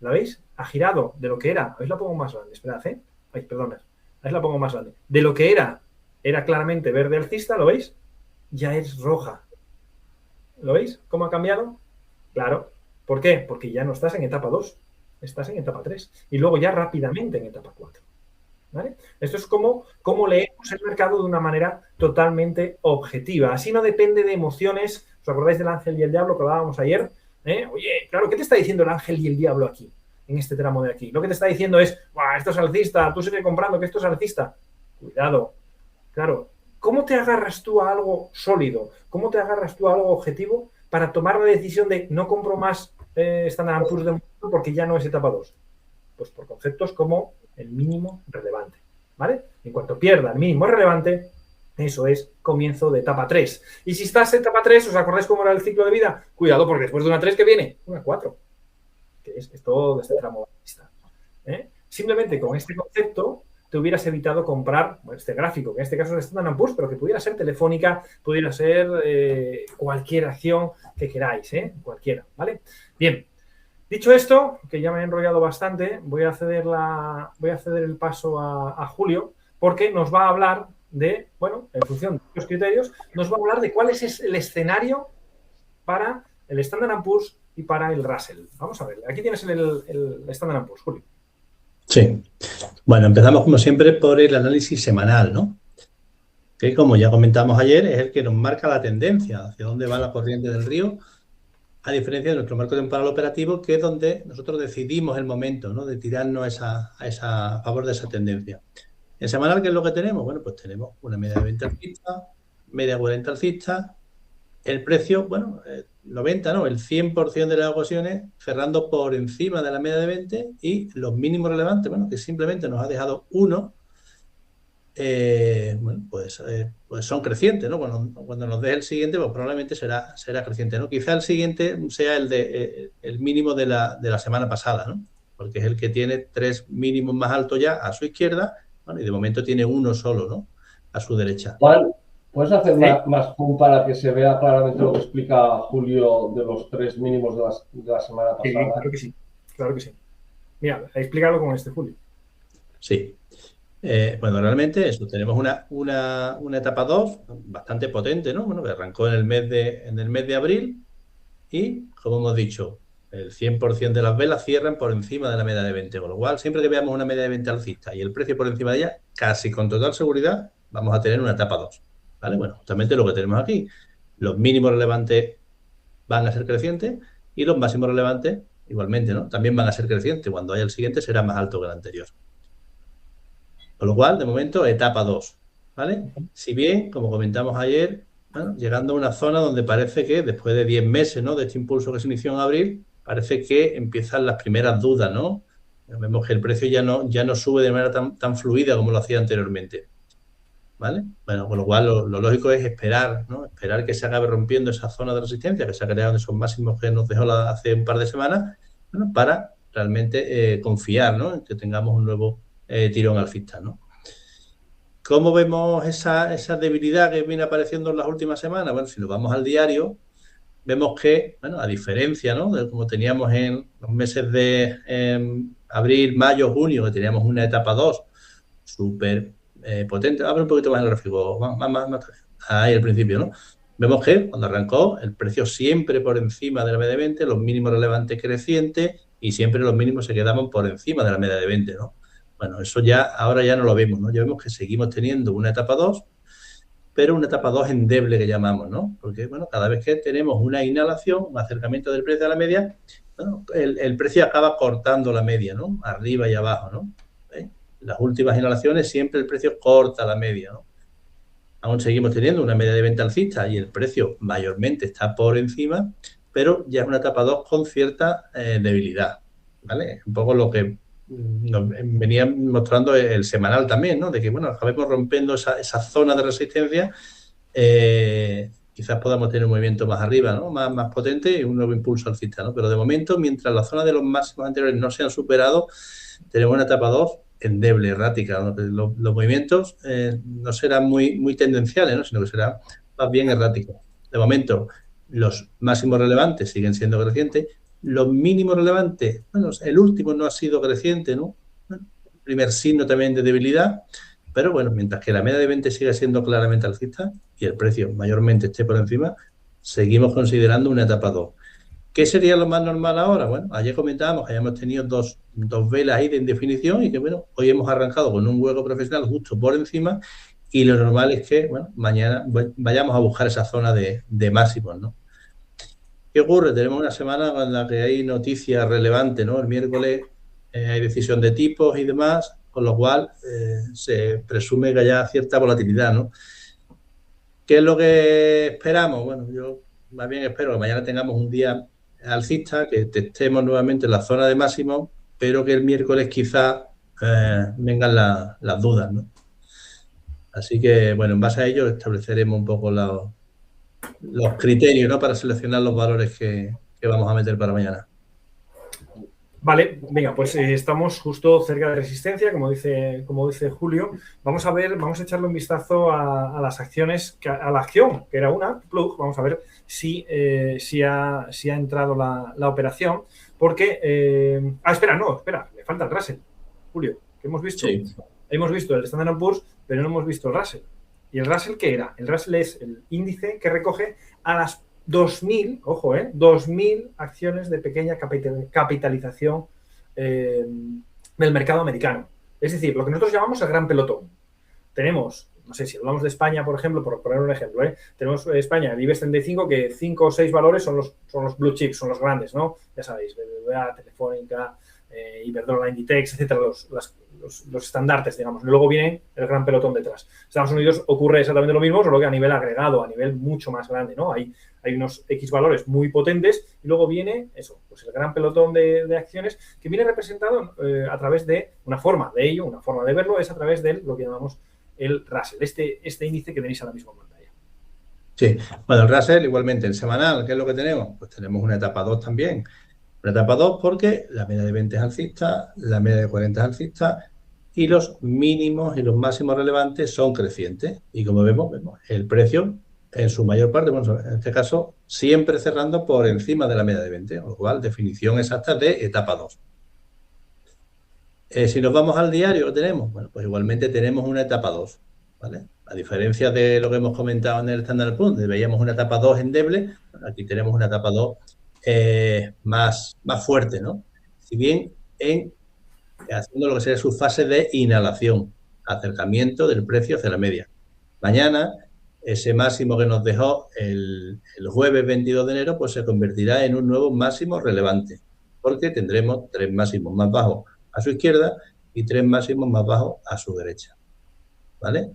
¿La veis? Ha girado de lo que era. A ver, la pongo más grande. Esperad, Ay, perdona. A ver, la pongo más grande. De lo que era claramente verde alcista, ¿lo veis? Ya es roja. ¿Lo veis? ¿Cómo ha cambiado? Claro. ¿Por qué? Porque ya no estás en etapa 2, estás en etapa 3 y luego ya rápidamente en etapa 4. ¿Vale? Esto es como leemos el mercado de una manera totalmente objetiva. Así no depende de emociones. ¿Os acordáis del ángel y el diablo que hablábamos ayer? Oye, claro, ¿qué te está diciendo el ángel y el diablo aquí, en este tramo de aquí? Lo que te está diciendo es, esto es alcista, tú sigue comprando que esto es alcista. Cuidado. Claro, ¿cómo te agarras tú a algo sólido? ¿Cómo te agarras tú a algo objetivo para tomar la decisión de no compro más Standard & Poor's de momento porque ya no es etapa 2? Pues por conceptos como el mínimo relevante, ¿vale? En cuanto pierda el mínimo relevante, eso es comienzo de etapa 3. Y si estás en etapa 3, ¿os acordáis cómo era el ciclo de vida? Cuidado, porque después de una 3, ¿qué viene? Una 4, que es todo este tramo alcista. Simplemente con este concepto te hubieras evitado comprar este gráfico, que en este caso es Standard & Poor's, pero que pudiera ser Telefónica, pudiera ser cualquier acción que queráis, cualquiera, ¿vale? Bien, dicho esto, que ya me he enrollado bastante, voy a ceder el paso a Julio, porque nos va a hablar de, bueno, en función de los criterios, nos va a hablar de cuál es el escenario para el Standard & Poor's y para el Russell. Vamos a ver, aquí tienes el Standard & Poor's, Julio. Sí. Bueno, empezamos como siempre por el análisis semanal, ¿no? que como ya comentamos ayer, es el que nos marca la tendencia hacia dónde va la corriente del río, a diferencia de nuestro marco temporal operativo, que es donde nosotros decidimos el momento, ¿no?, de tirarnos a favor de esa tendencia. En semanal, ¿qué es lo que tenemos? Bueno, pues tenemos una media de 20 alcista, media 40 alcista, el precio, bueno, 90, ¿no?, el 100% de las ocasiones cerrando por encima de la media de 20 y los mínimos relevantes, bueno, que simplemente nos ha dejado uno, bueno, pues son crecientes, ¿no? Cuando nos dé el siguiente, pues probablemente será creciente, ¿no? Quizá el siguiente sea el mínimo de la semana pasada, ¿no? Porque es el que tiene 3 mínimos más altos ya a su izquierda, bueno, y de momento tiene uno solo, ¿no?, a su derecha. Juan, ¿puedes hacer ¿Sí? más zoom para que se vea claramente lo que explica Julio de los 3 mínimos de la semana Sí, pasada? claro que sí. Claro que sí. Mira, explícalo con este, Julio. Sí. Bueno, realmente eso, tenemos una etapa 2 bastante potente, ¿no? Bueno, que arrancó en el mes de abril y, como hemos dicho, el 100% de las velas cierran por encima de la media de 20, con lo cual, siempre que veamos una media de 20 alcista y el precio por encima de ella, casi con total seguridad vamos a tener una etapa 2, ¿vale? Bueno, justamente lo que tenemos aquí. Los mínimos relevantes van a ser crecientes y los máximos relevantes, igualmente, ¿no?, también van a ser crecientes. Cuando haya el siguiente será más alto que el anterior. Con lo cual, de momento, etapa 2, ¿vale? Si bien, como comentamos ayer, bueno, llegando a una zona donde parece que después de 10 meses, ¿no?, de este impulso que se inició en abril, parece que empiezan las primeras dudas, ¿no? Vemos que el precio ya no sube de manera tan fluida como lo hacía anteriormente, ¿vale? Bueno, con lo cual lo lógico es esperar, ¿no? Esperar que se acabe rompiendo esa zona de resistencia que se ha creado en esos máximos que nos dejó hace un par de semanas, bueno, para realmente confiar, ¿no?, en que tengamos un nuevo tirón alcista, ¿no? ¿Cómo vemos esa debilidad que viene apareciendo en las últimas semanas? Bueno, si nos vamos al diario, vemos que, bueno, a diferencia, ¿no?, de como teníamos en los meses de abril, mayo, junio, que teníamos una etapa 2 súper potente. Abre un poquito más el gráfico, más ahí al principio, ¿no? Vemos que cuando arrancó, el precio siempre por encima de la media de 20, los mínimos relevantes crecientes y siempre los mínimos se quedaban por encima de la media de 20, ¿no? Bueno, eso ahora ya no lo vemos, ¿no? Ya vemos que seguimos teniendo una etapa 2, pero una etapa 2 endeble que llamamos, ¿no? Porque, bueno, cada vez que tenemos una inhalación, un acercamiento del precio a la media, bueno, el precio acaba cortando la media, ¿no?, arriba y abajo, ¿no? Las últimas inhalaciones siempre el precio corta la media, ¿no? Aún seguimos teniendo una media de 20 alcista y el precio mayormente está por encima, pero ya es una etapa 2 con cierta debilidad, ¿vale? Es un poco lo que nos venía mostrando el semanal también, ¿no? De que, bueno, acabemos rompiendo esa zona de resistencia, quizás podamos tener un movimiento más arriba, ¿no?, más potente y un nuevo impulso alcista, ¿no? Pero de momento, mientras la zona de los máximos anteriores no se han superado, tenemos una etapa 2 endeble, errática, ¿no? Los movimientos no serán muy tendenciales, ¿no?, sino que serán más bien erráticos. De momento, los máximos relevantes siguen siendo crecientes. Los mínimos relevantes, bueno, el último no ha sido creciente, ¿no? Bueno, primer signo también de debilidad, pero bueno, mientras que la media de 20 siga siendo claramente alcista y el precio mayormente esté por encima, seguimos considerando una etapa 2. ¿Qué sería lo más normal ahora? Bueno, ayer comentábamos que hayamos tenido dos velas ahí de indefinición y que, bueno, hoy hemos arrancado con un hueco profesional justo por encima y lo normal es que, bueno, mañana vayamos a buscar esa zona de máximos, ¿no? ¿Qué ocurre? Tenemos una semana en la que hay noticias relevantes, ¿no? El miércoles hay decisión de tipos y demás, con lo cual se presume que haya cierta volatilidad, ¿no? ¿Qué es lo que esperamos? Bueno, yo más bien espero que mañana tengamos un día alcista, que testemos nuevamente en la zona de máximo, pero que el miércoles quizás vengan las dudas, ¿no? Así que, bueno, en base a ello estableceremos un poco los criterios, ¿no?, para seleccionar los valores que vamos a meter para mañana. Vale, venga, pues estamos justo cerca de resistencia, como dice Julio. Vamos a echarle un vistazo a las acciones, a la acción, que era una, Plug. Vamos a ver si ha entrado la operación. Porque, espera, me falta el Russell, Julio, que hemos visto. Sí. Hemos visto el Standard & Poor's, pero no hemos visto el Russell. ¿Y el Russell qué era? El Russell es el índice que recoge a las 2.000, ojo, 2.000 acciones de pequeña capitalización del mercado americano. Es decir, lo que nosotros llamamos el gran pelotón. Tenemos no sé, si hablamos de España, por ejemplo, por poner un ejemplo, tenemos España, el IBEX 35, que 5 o 6 valores son los blue chips, son los grandes, ¿no? Ya sabéis, BBVA, Telefónica, Iberdrola, Inditex, etcétera, los estandartes, digamos. Y luego viene el gran pelotón detrás. Estados Unidos ocurre exactamente lo mismo, solo que a nivel agregado, a nivel mucho más grande, ¿no? Hay unos X valores muy potentes y luego viene eso, pues el gran pelotón de acciones que viene representado a través de una forma de ello, una forma de verlo, es a través de lo que llamamos el Russell, este índice que tenéis ahora mismo en pantalla. Sí, bueno, el Russell igualmente, el semanal, ¿qué es lo que tenemos? Pues tenemos una etapa 2 también. Una etapa 2 porque la media de 20 es alcista, la media de 40 es alcista y los mínimos y los máximos relevantes son crecientes. Y como vemos el precio en su mayor parte, bueno, en este caso, siempre cerrando por encima de la media de 20, con lo cual, definición exacta de etapa 2. Si nos vamos al diario, ¿qué tenemos? Bueno, pues igualmente tenemos una etapa 2, ¿vale? A diferencia de lo que hemos comentado en el Standard & Poor's, donde veíamos una etapa 2 endeble, aquí tenemos una etapa 2 más fuerte, ¿no? Si bien haciendo lo que sería su fase de inhalación, acercamiento del precio hacia la media. Mañana, ese máximo que nos dejó el jueves 22 de enero, pues se convertirá en un nuevo máximo relevante, porque tendremos 3 máximos más bajos a su izquierda y 3 máximos más bajos a su derecha, ¿vale?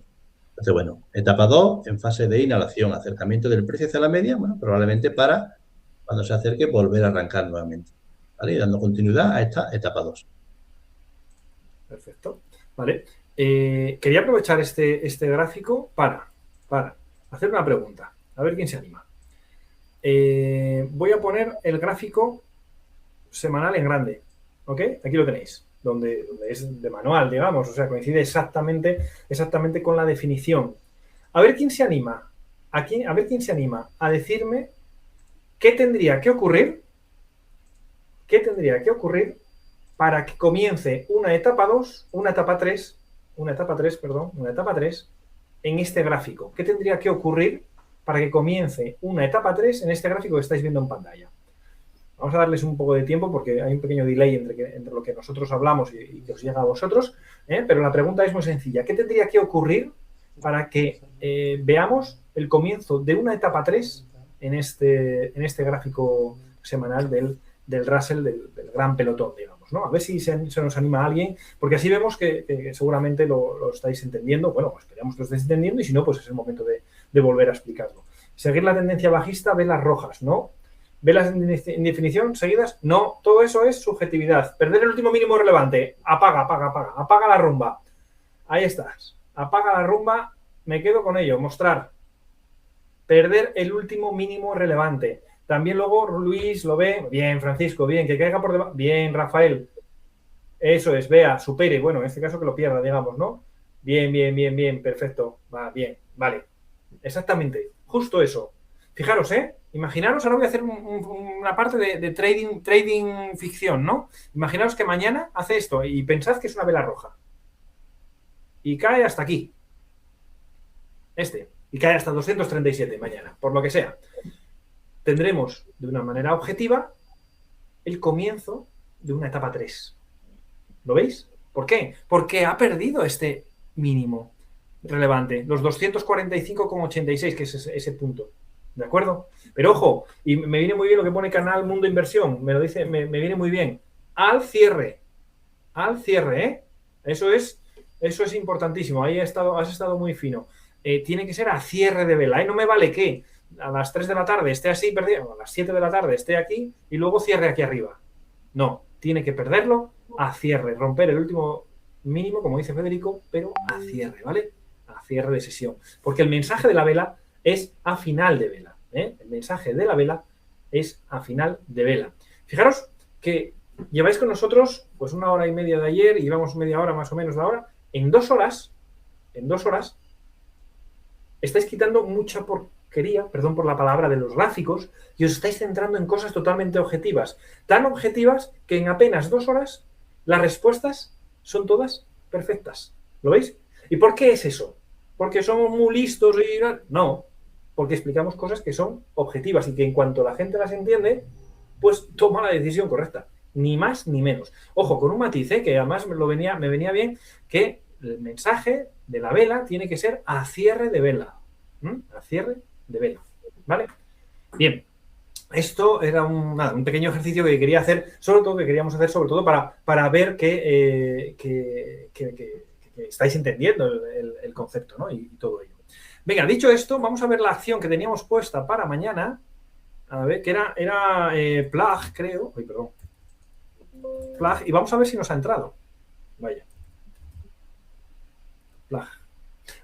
Entonces, bueno, etapa 2, en fase de inhalación, acercamiento del precio hacia la media, bueno, probablemente para, cuando se acerque, volver a arrancar nuevamente, ¿vale? Y dando continuidad a esta etapa 2. Perfecto, ¿vale? Quería aprovechar este gráfico para hacer una pregunta, a ver quién se anima. Voy a poner el gráfico semanal en grande, ¿ok? Aquí lo tenéis, donde es de manual, digamos, o sea, coincide exactamente con la definición. A ver quién se anima, a ver quién se anima a decirme qué tendría que ocurrir para que comience una etapa 3 en este gráfico. ¿Qué tendría que ocurrir para que comience una etapa 3 en este gráfico que estáis viendo en pantalla? Vamos a darles un poco de tiempo porque hay un pequeño delay entre lo que nosotros hablamos y que os llega a vosotros, pero la pregunta es muy sencilla. ¿Qué tendría que ocurrir para que veamos el comienzo de una etapa 3 en este gráfico semanal del Russell, del gran pelotón, digamos, ¿no? A ver si se nos anima alguien, porque así vemos que seguramente lo estáis entendiendo. Bueno, esperamos que lo estéis entendiendo y si no, pues es el momento de volver a explicarlo. Seguir la tendencia bajista, velas rojas, ¿no? Velas en definición seguidas, no. Todo eso es subjetividad. Perder el último mínimo relevante, apaga la rumba. Ahí estás. Apaga la rumba, me quedo con ello, mostrar. Perder el último mínimo relevante. También luego Luis lo ve, bien, Francisco, bien, que caiga por debajo, bien, Rafael, eso es, vea, supere, bueno, en este caso que lo pierda, digamos, ¿no? Bien, perfecto, va, bien, vale, exactamente, justo eso. Fijaros, imaginaros, ahora voy a hacer una parte de trading ficción, ¿no? Imaginaros que mañana hace esto y pensad que es una vela roja y cae hasta aquí, y cae hasta 237 mañana, por lo que sea. Tendremos de una manera objetiva el comienzo de una etapa 3. ¿Lo veis? ¿Por qué? Porque ha perdido este mínimo relevante, los 245,86, que es ese punto. ¿De acuerdo? Pero ojo, y me viene muy bien lo que pone Canal Mundo Inversión, me lo dice, me viene muy bien. Al cierre, Eso es importantísimo. Ahí has estado muy fino. Tiene que ser a cierre de vela. No me vale que a las 3 de la tarde esté así, perdido, a las 7 de la tarde esté aquí y luego cierre aquí arriba. No, tiene que perderlo a cierre, romper el último mínimo, como dice Federico, pero a cierre, ¿vale? A cierre de sesión. Porque el mensaje de la vela es a final de vela. El mensaje de la vela es a final de vela. Fijaros que lleváis con nosotros pues 1 hora y media de ayer y llevamos media hora más o menos de ahora. En 2 horas, estáis quitando mucha porquería, perdón por la palabra, de los gráficos y os estáis centrando en cosas totalmente objetivas. Tan objetivas que en apenas 2 horas las respuestas son todas perfectas. ¿Lo veis? ¿Y por qué es eso? ¿Porque somos muy listos y...? No, porque explicamos cosas que son objetivas y que en cuanto la gente las entiende, pues toma la decisión correcta. Ni más ni menos. Ojo, con un matiz, que además me venía bien, que el mensaje de la vela tiene que ser a cierre de vela. A cierre de vela. ¿Vale? Bien. Esto era un pequeño ejercicio que quería hacer, que queríamos hacer sobre todo para ver que estáis entendiendo el concepto, ¿no? Y todo ello. Venga, dicho esto, vamos a ver la acción que teníamos puesta para mañana. A ver, que era plug, creo. Uy, perdón. Plug, y vamos a ver si nos ha entrado. Vaya. Plug.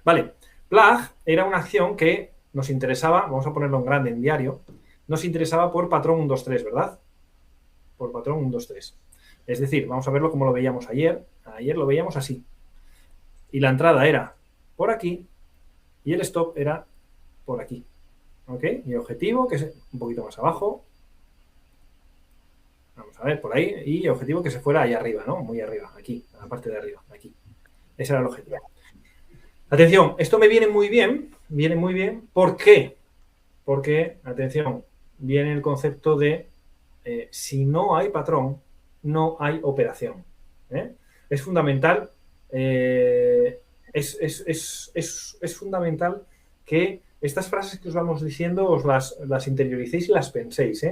Vale, plug era una acción que nos interesaba, vamos a ponerlo en grande en diario, nos interesaba por patrón 1, 2, 3, ¿verdad? Por patrón 1, 2, 3. Es decir, vamos a verlo como lo veíamos ayer. Ayer lo veíamos así. Y la entrada era por aquí y el stop era por aquí. ¿Ok? Mi objetivo, que es un poquito más abajo. Vamos a ver, por ahí. Y objetivo que se fuera ahí arriba, ¿no? Muy arriba, aquí, a la parte de arriba, aquí. Ese era el objetivo. Atención, esto me viene muy bien. Viene muy bien. ¿Por qué? Porque, atención, viene el concepto de si no hay patrón, no hay operación. Es fundamental. Es fundamental que estas frases que os vamos diciendo os las interioricéis y las penséis.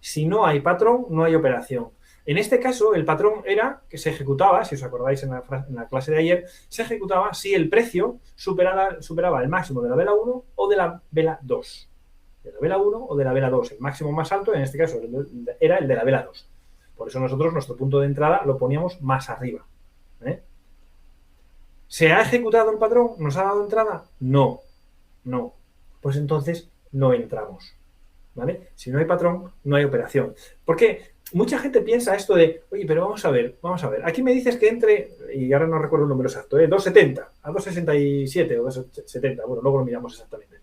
Si no hay patrón, no hay operación. En este caso, el patrón era que se ejecutaba, si os acordáis en la clase de ayer, se ejecutaba si el precio superaba el máximo de la vela 1 o de la vela 2. De la vela 1 o de la vela 2. El máximo más alto, en este caso, era el de la vela 2. Por eso nosotros nuestro punto de entrada lo poníamos más arriba. ¿Se ha ejecutado el patrón? ¿Nos ha dado entrada? No. No. Pues entonces no entramos. ¿Vale? Si no hay patrón, no hay operación. Porque mucha gente piensa esto de, oye, pero vamos a ver. Aquí me dices que entre, y ahora no recuerdo el número exacto, 2.70 a 2.67 o 2.70. Bueno, luego lo miramos exactamente.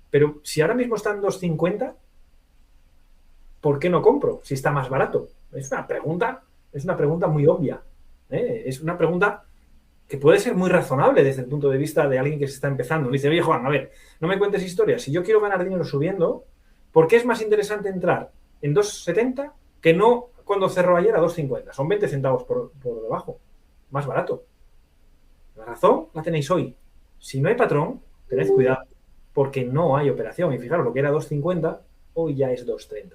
Pero si ahora mismo está en 2.50, ¿por qué no compro? Si está más barato. Es una pregunta muy obvia. Es una pregunta que puede ser muy razonable desde el punto de vista de alguien que se está empezando. Dice, oye, Juan, a ver, no me cuentes historias. Si yo quiero ganar dinero subiendo, ¿por qué es más interesante entrar en 2.70 que no cuando cerró ayer a 2.50? Son 20 centavos por debajo. Más barato. La razón la tenéis hoy. Si no hay patrón, tened cuidado, porque no hay operación. Y fijaros, lo que era 2.50, hoy ya es 2.30.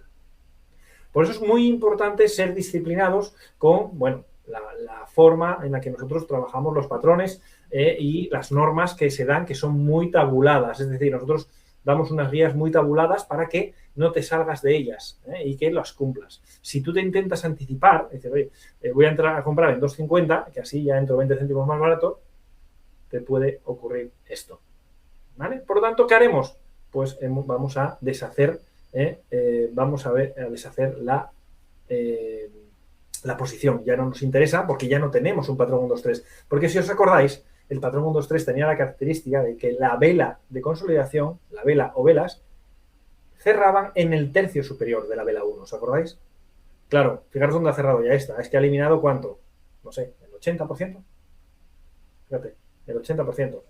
Por eso es muy importante ser disciplinados con, bueno, la forma en la que nosotros trabajamos los patrones y las normas que se dan, que son muy tabuladas. Es decir, nosotros damos unas guías muy tabuladas para que no te salgas de ellas y que las cumplas. Si tú te intentas anticipar, dices, oye, voy a entrar a comprar en 2.50, que así ya entro 20 céntimos más barato, te puede ocurrir esto. ¿Vale? Por lo tanto, ¿qué haremos? Pues vamos a deshacer, deshacer la posición. Ya no nos interesa porque ya no tenemos un patrón 1, 2, 3. Porque si os acordáis, el patrón 1, 2, 3 tenía la característica de que la vela de consolidación, la vela o velas, cerraban en el tercio superior de la vela 1. ¿Os acordáis? Claro, fijaros dónde ha cerrado ya esta. Es que ha eliminado ¿cuánto? No sé, el 80%. Fíjate, el 80%.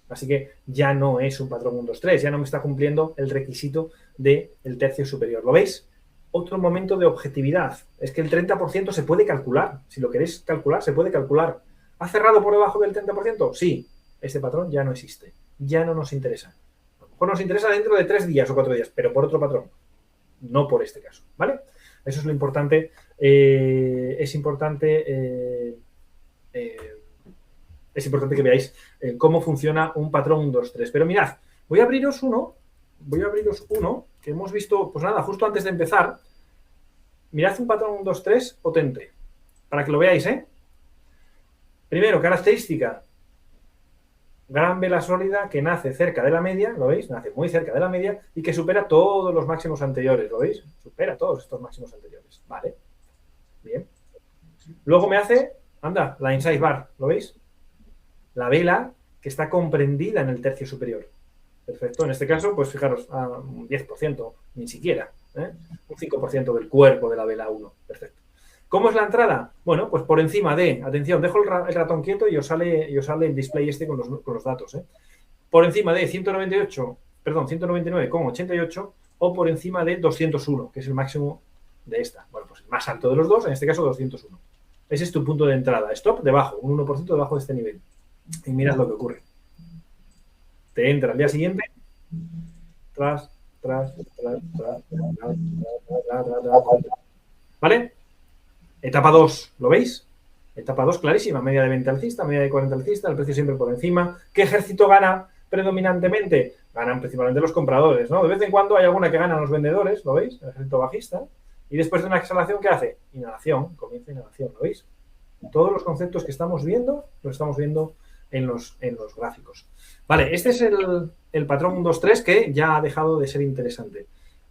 Así que ya no es un patrón 1, 2, 3. Ya no me está cumpliendo el requisito del tercio superior. ¿Lo veis? Otro momento de objetividad. Es que el 30% se puede calcular. Si lo queréis calcular, se puede calcular. ¿Ha cerrado por debajo del 30%? Sí. Este patrón ya no existe. Ya no nos interesa. A lo mejor nos interesa dentro de 3 días o 4 días, pero por otro patrón. No por este caso. ¿Vale? Eso es lo importante. Es importante que veáis cómo funciona un patrón 1, 2, 3. Pero mirad, voy a abriros uno que hemos visto, pues nada, justo antes de empezar. Mirad un patrón 1, 2, 3 potente, para que lo veáis, Primero, característica, gran vela sólida que nace cerca de la media, ¿lo veis? Nace muy cerca de la media y que supera todos los máximos anteriores, ¿lo veis? Supera todos estos máximos anteriores, vale, bien. Luego me hace, anda, la inside bar, ¿lo veis? La vela que está comprendida en el tercio superior. Perfecto. En este caso, pues fijaros, a un 10%, ni siquiera. Un 5% del cuerpo de la vela 1. Perfecto. ¿Cómo es la entrada? Bueno, pues por encima de, atención, dejo el ratón quieto y os sale el display este con los datos. Por encima de 199,88 o por encima de 201, que es el máximo de esta. Bueno, pues el más alto de los dos, en este caso 201. Ese es tu punto de entrada. Stop debajo, un 1% debajo de este nivel. y mirad lo que ocurre. Te entra al día siguiente, tras, ¿vale? Etapa 2, ¿lo veis? Etapa 2 clarísima, media de 20 alcista, media de 40 alcista, el precio siempre por encima. ¿Qué ejército gana predominantemente? Ganan principalmente los compradores, ¿no? De vez en cuando hay alguna que ganan los vendedores, ¿lo veis? El ejército bajista. Y después de una exhalación, ¿qué hace? Inhalación, comienza inhalación, ¿lo veis? Todos los conceptos que estamos viendo, los estamos viendo en los gráficos. Vale, este es el patrón 1, 2, 3 que ya ha dejado de ser interesante.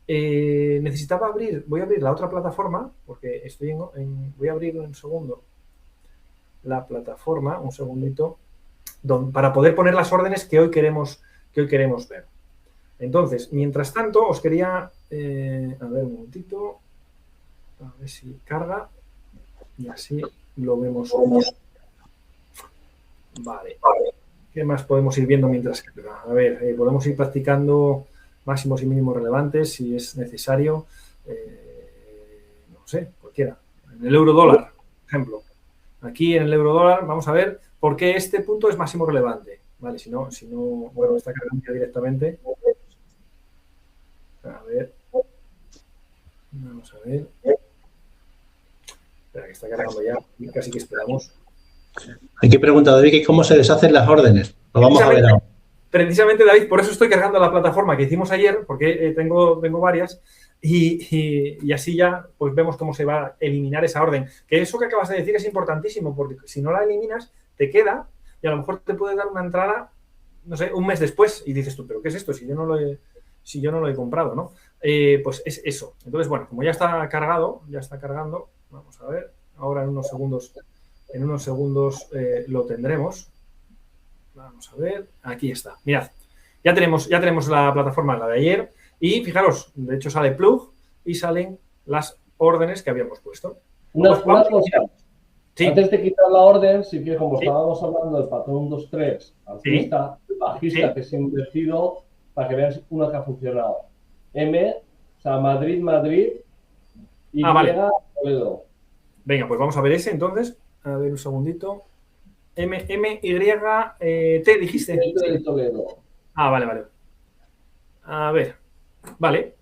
Necesitaba abrir, voy a abrir la otra plataforma, porque estoy voy a abrir un segundo la plataforma, un segundito, para poder poner las órdenes que hoy queremos ver. Entonces, mientras tanto, os quería, a ver un momentito, a ver si carga, y así lo vemos. Vale. ¿Qué más podemos ir viendo mientras carga? A ver, podemos ir practicando máximos y mínimos relevantes si es necesario. No sé, cualquiera. En el euro dólar, por ejemplo. Aquí en el euro dólar vamos a ver por qué este punto es máximo relevante. Vale, si no, bueno, está cargando ya directamente. A ver. Vamos a ver. Espera, que está cargando ya. Casi que esperamos. Aquí pregunta David cómo se deshacen las órdenes. Lo vamos a ver ahora. Precisamente, David, por eso estoy cargando la plataforma que hicimos ayer, porque tengo varias, y así ya pues vemos cómo se va a eliminar esa orden. Que eso que acabas de decir es importantísimo, porque si no la eliminas, te queda y a lo mejor te puede dar una entrada, no sé, un mes después, y dices tú, ¿pero qué es esto? Si yo no lo he comprado, ¿no? Pues es eso. Entonces, bueno, como ya está cargando, vamos a ver, ahora en unos segundos lo tendremos. Vamos a ver, aquí está. Mirad, ya tenemos la plataforma, la de ayer, y fijaros, de hecho sale plug y salen las órdenes que habíamos puesto. Una cosa, sí. Antes de quitar la orden, sí que como estábamos hablando del patrón 2-3, alcista, bajista, que es invertido, para que veas una que ha funcionado. M, o sea, Madrid, y vale. Toledo. Venga, pues vamos a ver ese entonces. A ver un segundito. T, dijiste. De Toledo. Vale. A ver, vale.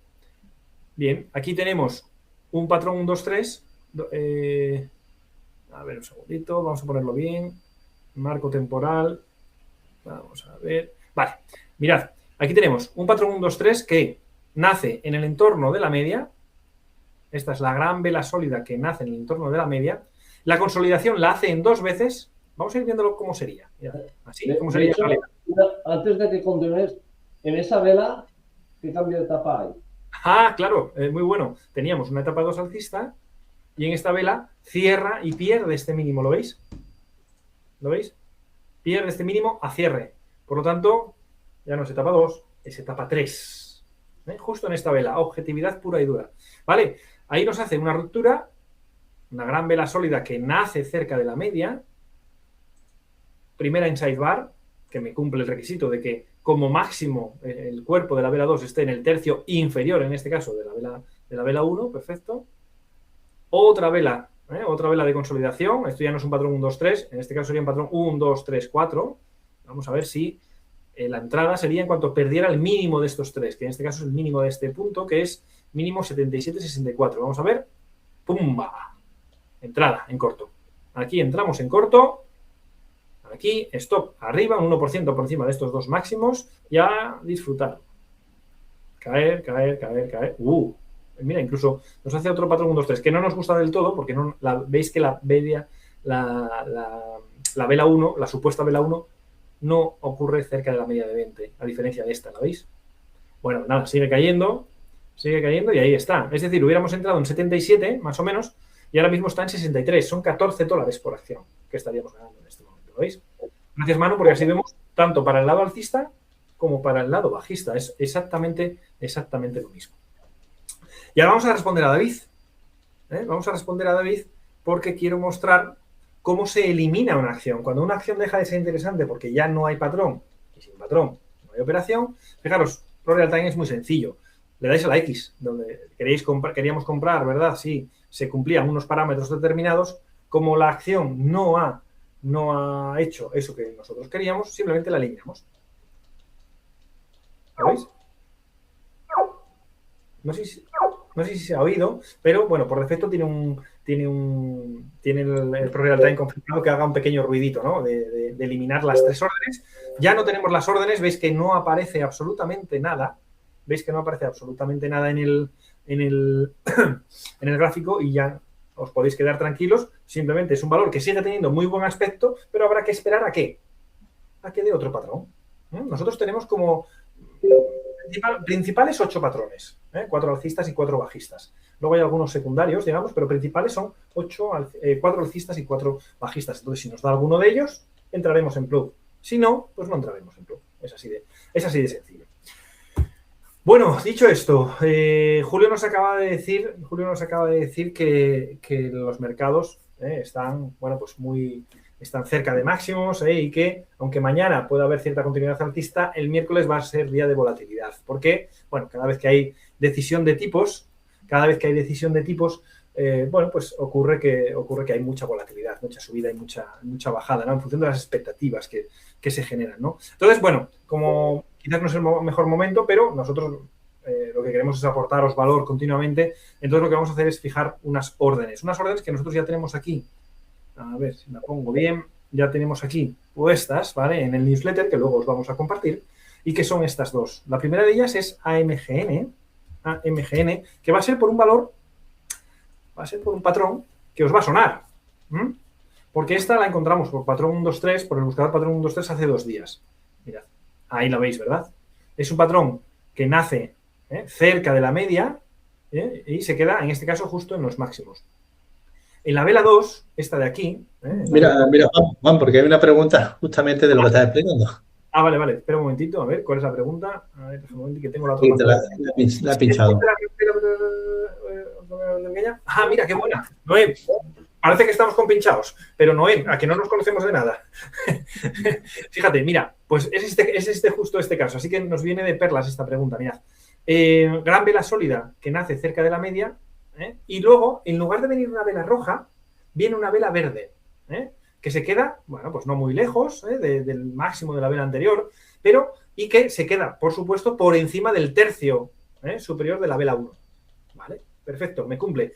Bien, aquí tenemos un patrón 1, 2, 3. A ver un segundito, vamos a ponerlo bien. Marco temporal. Vamos a ver. Vale, mirad, aquí tenemos un patrón 1, 2, 3 que nace en el entorno de la media. Esta es la gran vela sólida que nace en el entorno de la media. La consolidación la hace en 2 veces. Vamos a ir viéndolo cómo sería. Así, ¿cómo sería? Hecho, antes de que continúes, en esa vela, ¿qué cambio de etapa hay? Claro, muy bueno. Teníamos una etapa 2 alcista y en esta vela cierra y pierde este mínimo, ¿lo veis? ¿Lo veis? Pierde este mínimo a cierre. Por lo tanto, ya no es etapa 2, es etapa 3. Justo en esta vela, objetividad pura y dura. ¿Vale? Ahí nos hace una ruptura, una gran vela sólida que nace cerca de la media. Primera inside bar, que me cumple el requisito de que como máximo el cuerpo de la vela 2 esté en el tercio inferior, en este caso de la vela 1, perfecto. Otra vela de consolidación, esto ya no es un patrón 1, 2, 3, en este caso sería un patrón 1, 2, 3, 4. Vamos a ver si la entrada sería en cuanto perdiera el mínimo de estos 3, que en este caso es el mínimo de este punto, que es mínimo 77,64. Vamos a ver. ¡Pumba! Entrada en corto. Aquí entramos en corto. Aquí, stop arriba, un 1% por encima de estos 2 máximos, y a disfrutar. Caer. Mira, incluso nos hace otro patrón 1, 2, 3, que no nos gusta del todo, porque veis que la vela 1, la supuesta vela 1, no ocurre cerca de la media de 20, a diferencia de esta, ¿la veis? Bueno, nada, sigue cayendo y ahí está. Es decir, hubiéramos entrado en 77, más o menos, y ahora mismo está en 63. Son $14 por acción que estaríamos ganando en este momento. ¿Lo veis? Gracias, Manu, porque así vemos tanto para el lado alcista como para el lado bajista. Es exactamente lo mismo. Y ahora vamos a responder a David. Vamos a responder a David porque quiero mostrar cómo se elimina una acción. Cuando una acción deja de ser interesante porque ya no hay patrón, y sin patrón no hay operación, fijaros, Royal Time es muy sencillo. Le dais a la X, donde queríamos comprar, ¿verdad? Sí, se cumplían unos parámetros determinados. Como la acción no ha no ha hecho eso que nosotros queríamos, simplemente la eliminamos. ¿Lo veis? No sé si se ha oído, pero bueno, por defecto tiene el ProRealTime configurado que haga un pequeño ruidito, ¿no? De eliminar las 3 órdenes. Ya no tenemos las órdenes, veis que no aparece absolutamente nada. Veis que no aparece absolutamente nada en el gráfico y ya os podéis quedar tranquilos. Simplemente es un valor que sigue teniendo muy buen aspecto, pero habrá que esperar ¿a qué? A que dé otro patrón. Nosotros tenemos como principales 8 patrones, 4 alcistas y 4 bajistas. Luego hay algunos secundarios, digamos, pero principales son 4 alcistas y 4 bajistas. Entonces, si nos da alguno de ellos, entraremos en plug. Si no, pues no entraremos en plug. Es así de sencillo. Bueno, dicho esto, Julio nos acaba de decir que los mercados están, bueno, pues están cerca de máximos y que, aunque mañana pueda haber cierta continuidad alcista, el miércoles va a ser día de volatilidad. Porque, bueno, cada vez que hay decisión de tipos, bueno, pues ocurre que hay mucha volatilidad, mucha subida y mucha bajada, ¿no? En función de las expectativas que se generan, ¿no? Entonces, bueno, como quizás no es el mejor momento, pero nosotros lo que queremos es aportaros valor continuamente. Entonces, lo que vamos a hacer es fijar unas órdenes que nosotros ya tenemos aquí. A ver si la pongo bien. Ya tenemos aquí puestas, ¿vale? En el newsletter, que luego os vamos a compartir, y que son estas dos. La primera de ellas es AMGN, que va a ser por un valor, va a ser por un patrón que os va a sonar. Porque esta la encontramos por patrón 123, por el buscador patrón 123 hace 2 días. Mirad, ahí la veis, ¿verdad? Es un patrón que nace cerca de la media y se queda, en este caso, justo en los máximos. En la vela 2, esta de aquí... Mira, Juan, porque hay una pregunta justamente de lo que estás explicando. Ah, vale. Espera un momentito, a ver, ¿cuál es la pregunta? A ver, un momentito, que tengo la otra. La he pinchado. Ah, mira, qué buena. Noé, parece que estamos compinchados, pero Noé, a que no nos conocemos de nada. Fíjate, mira, pues es justo este caso, así que nos viene de perlas esta pregunta, mirad. Gran vela sólida que nace cerca de la media, y luego, en lugar de venir una vela roja, viene una vela verde, que se queda, bueno, pues no muy lejos del máximo de la vela anterior, y que se queda, por supuesto, por encima del tercio superior de la vela 1. ¿Vale? Perfecto, me cumple.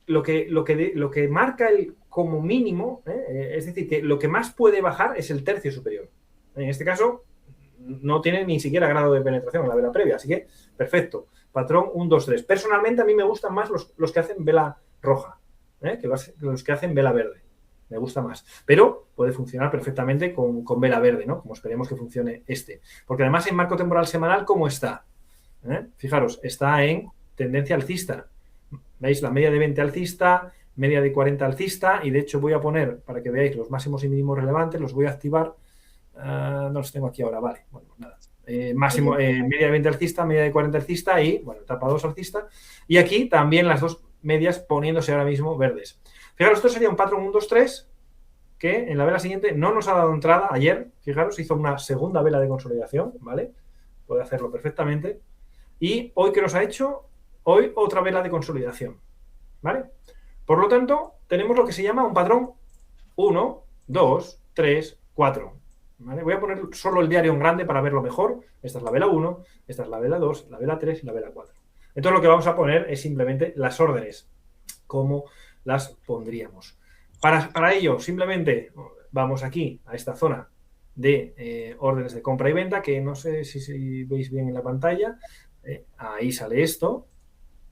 Lo que marca como mínimo, es decir, que lo que más puede bajar es el tercio superior. En este caso, no tiene ni siquiera grado de penetración en la vela previa, así que perfecto. Patrón 1, 2, 3. Personalmente, a mí me gustan más los que hacen vela roja, que los que hacen vela verde. Me gusta más. Pero puede funcionar perfectamente con vela verde, ¿no? Como esperemos que funcione este. Porque además, en marco temporal semanal, ¿cómo está? Fijaros, está en tendencia alcista. ¿Veis? La media de 20 alcista, media de 40 alcista, y de hecho voy a poner, para que veáis los máximos y mínimos relevantes, los voy a activar. No los tengo aquí ahora, vale. Bueno, nada. Máximo, media de 20 alcista, media de 40 alcista y, bueno, etapa 2 alcista. Y aquí también las dos medias poniéndose ahora mismo verdes. Fijaros, esto sería un patrón 1, 2, 3, que en la vela siguiente no nos ha dado entrada. Ayer, fijaros, hizo una segunda vela de consolidación, ¿vale? Puede hacerlo perfectamente. Y hoy, ¿qué nos ha hecho? Hoy otra vela de consolidación, ¿vale? Por lo tanto, tenemos lo que se llama un patrón 1, 2, 3, 4. ¿Vale? Voy a poner solo el diario en grande para verlo mejor. Esta es la vela 1, esta es la vela 2, la vela 3 y la vela 4. Entonces, lo que vamos a poner es simplemente las órdenes, como las pondríamos. Para ello, simplemente vamos aquí a esta zona de órdenes de compra y venta, que no sé si veis bien en la pantalla. Ahí sale esto.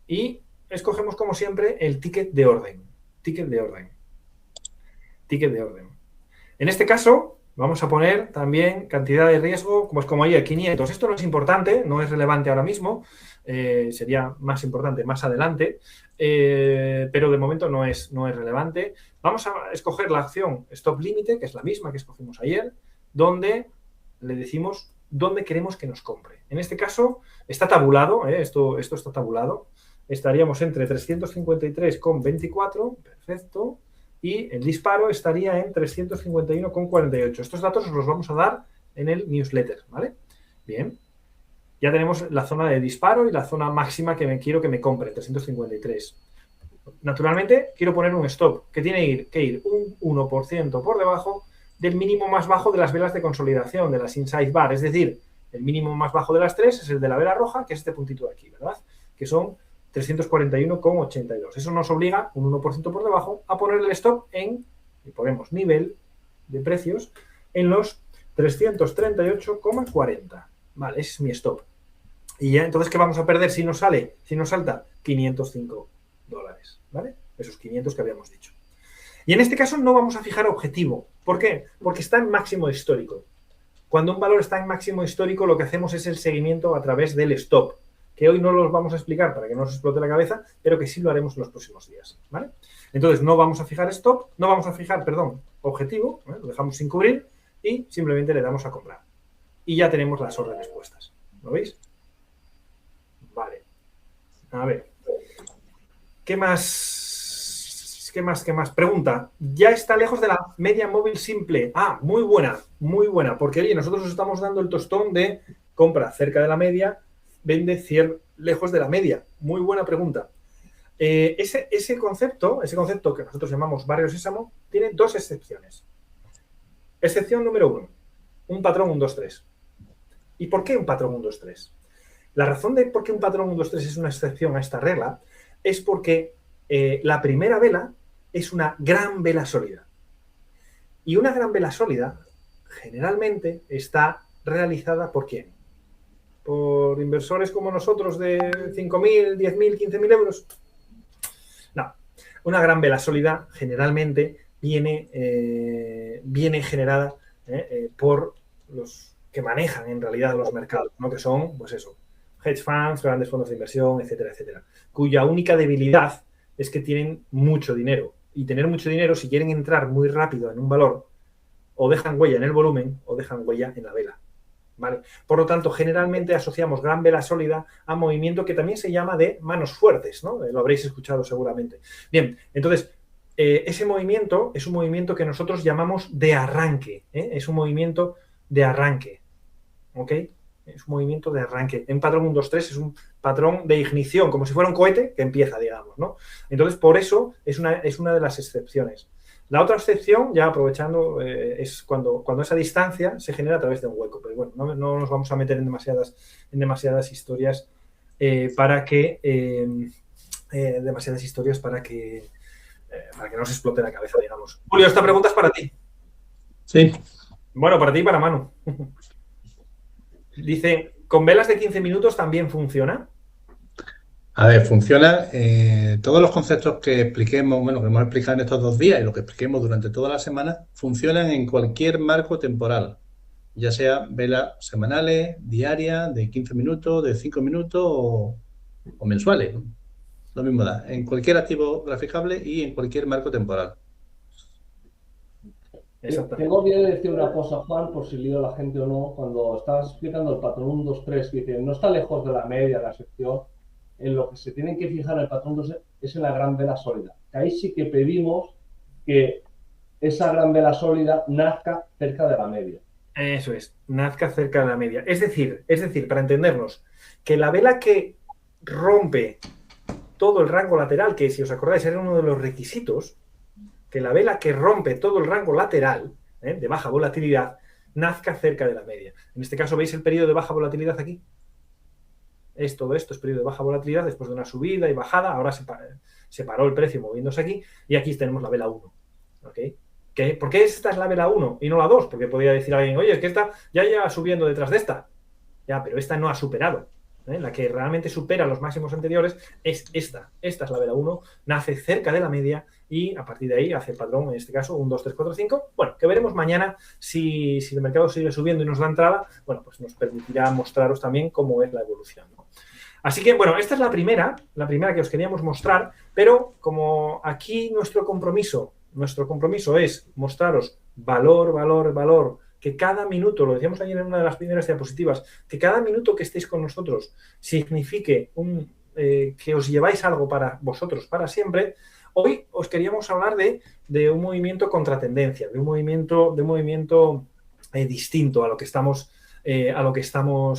Y escogemos, como siempre, el ticket de orden. En este caso, vamos a poner también cantidad de riesgo, como ayer, 500. Esto no es importante, no es relevante ahora mismo. Sería más importante más adelante. Pero de momento no es relevante. Vamos a escoger la acción stop límite, que es la misma que escogimos ayer, donde le decimos dónde queremos que nos compre. En este caso, está tabulado, esto está tabulado. Estaríamos entre 353,24, perfecto, y el disparo estaría en 351,48. Estos datos os los vamos a dar en el newsletter, ¿vale? Bien, ya tenemos la zona de disparo y la zona máxima que quiero que me compre, 353. Naturalmente, quiero poner un stop que tiene que ir un 1% por debajo del mínimo más bajo de las velas de consolidación, de las inside bar. Es decir, el mínimo más bajo de las tres es el de la vela roja, que es este puntito de aquí, ¿verdad? Que son 341,82. Eso nos obliga, un 1% por debajo, a poner el stop en, y ponemos nivel de precios, en los 338,40. Vale, ese es mi stop. Y ya, entonces, ¿qué vamos a perder si nos sale, si nos salta? $505, ¿vale? Esos 500 que habíamos dicho. Y en este caso no vamos a fijar objetivo. ¿Por qué? Porque está en máximo histórico. Cuando un valor está en máximo histórico, lo que hacemos es el seguimiento a través del stop, que hoy no los vamos a explicar para que no os explote la cabeza, pero que sí lo haremos en los próximos días, ¿vale? Entonces, no vamos a fijar stop, no vamos a fijar, perdón, objetivo, ¿eh? Lo dejamos sin cubrir y simplemente le damos a comprar. Y ya tenemos las órdenes puestas. ¿Lo veis? Vale. A ver. ¿Qué más? Pregunta. ¿Ya está lejos de la media móvil simple? Ah, muy buena, porque oye, nosotros os estamos dando el tostón de compra cerca de la media, vende lejos de la media. Muy buena pregunta. Ese concepto que nosotros llamamos barrio sésamo, tiene dos excepciones. Excepción número 1, un patrón 1, 2, 3. ¿Y por qué un patrón 1, 2, 3? La razón de por qué un patrón 1, 2, 3 es una excepción a esta regla es porque la primera vela es una gran vela sólida. Y una gran vela sólida generalmente está realizada ¿por quién? ¿Por inversores como nosotros de 5.000, 10.000, 15.000 euros? No. Una gran vela sólida generalmente viene generada por los que manejan en realidad los mercados, ¿no? Que son, pues eso, hedge funds, grandes fondos de inversión, etcétera, etcétera, cuya única debilidad es que tienen mucho dinero. Y tener mucho dinero, si quieren entrar muy rápido en un valor, o dejan huella en el volumen o dejan huella en la vela, ¿vale? Por lo tanto, generalmente asociamos gran vela sólida a movimiento que también se llama de manos fuertes, ¿no? Lo habréis escuchado seguramente. Bien, entonces, ese movimiento es un movimiento que nosotros llamamos de arranque, ¿eh? Es un movimiento de arranque, ¿ok? Es un movimiento de arranque. En patrón 1, 2, 3 es un patrón de ignición, como si fuera un cohete que empieza, digamos, ¿no? Entonces, por eso es una de las excepciones. La otra excepción, ya aprovechando, es cuando esa distancia se genera a través de un hueco. Pero bueno, no nos vamos a meter en demasiadas historias para que no se explote la cabeza, digamos. Julio, esta pregunta es para ti. Sí. Bueno, para ti y para Manu. Dice, ¿con velas de 15 minutos también funciona? A ver, funciona. Todos los conceptos que expliquemos, bueno, que hemos explicado en estos 2 días y lo que expliquemos durante toda la semana, funcionan en cualquier marco temporal, ya sea velas semanales, diarias, de 15 minutos, de 5 minutos o mensuales. Lo mismo da, en cualquier activo graficable y en cualquier marco temporal. Tengo miedo de decir una cosa, Juan, por si lío a la gente o no. Cuando estabas explicando el patrón 1, 2, 3, que dice, no está lejos de la media, la sección, en lo que se tienen que fijar en el patrón 2 es en la gran vela sólida. Que ahí sí que pedimos que esa gran vela sólida nazca cerca de la media. Eso es, nazca cerca de la media. Es decir, para entendernos, que la vela que rompe todo el rango lateral, que si os acordáis era uno de los requisitos, que la vela que rompe todo el rango lateral, de baja volatilidad, nazca cerca de la media. En este caso, ¿veis el periodo de baja volatilidad aquí? Todo esto es periodo de baja volatilidad después de una subida y bajada. Ahora se paró el precio moviéndose aquí y aquí tenemos la vela 1. ¿Okay? ¿Por qué esta es la vela 1 y no la 2? Porque podría decir alguien, oye, es que esta ya lleva subiendo detrás de esta. Ya, pero esta no ha superado. La que realmente supera los máximos anteriores es esta. Esta es la vela 1, nace cerca de la media y a partir de ahí hace el patrón, en este caso, 1, 2, 3, 4, 5. Bueno, que veremos mañana si el mercado sigue subiendo y nos da entrada, bueno, pues nos permitirá mostraros también cómo es la evolución, ¿no? Así que, bueno, esta es la primera que os queríamos mostrar, pero como aquí nuestro compromiso es mostraros valor, que cada minuto, lo decíamos ayer en una de las primeras diapositivas, que cada minuto que estéis con nosotros signifique que os lleváis algo para vosotros para siempre. Hoy os queríamos hablar de un movimiento contra tendencia, de un movimiento distinto a lo que estamos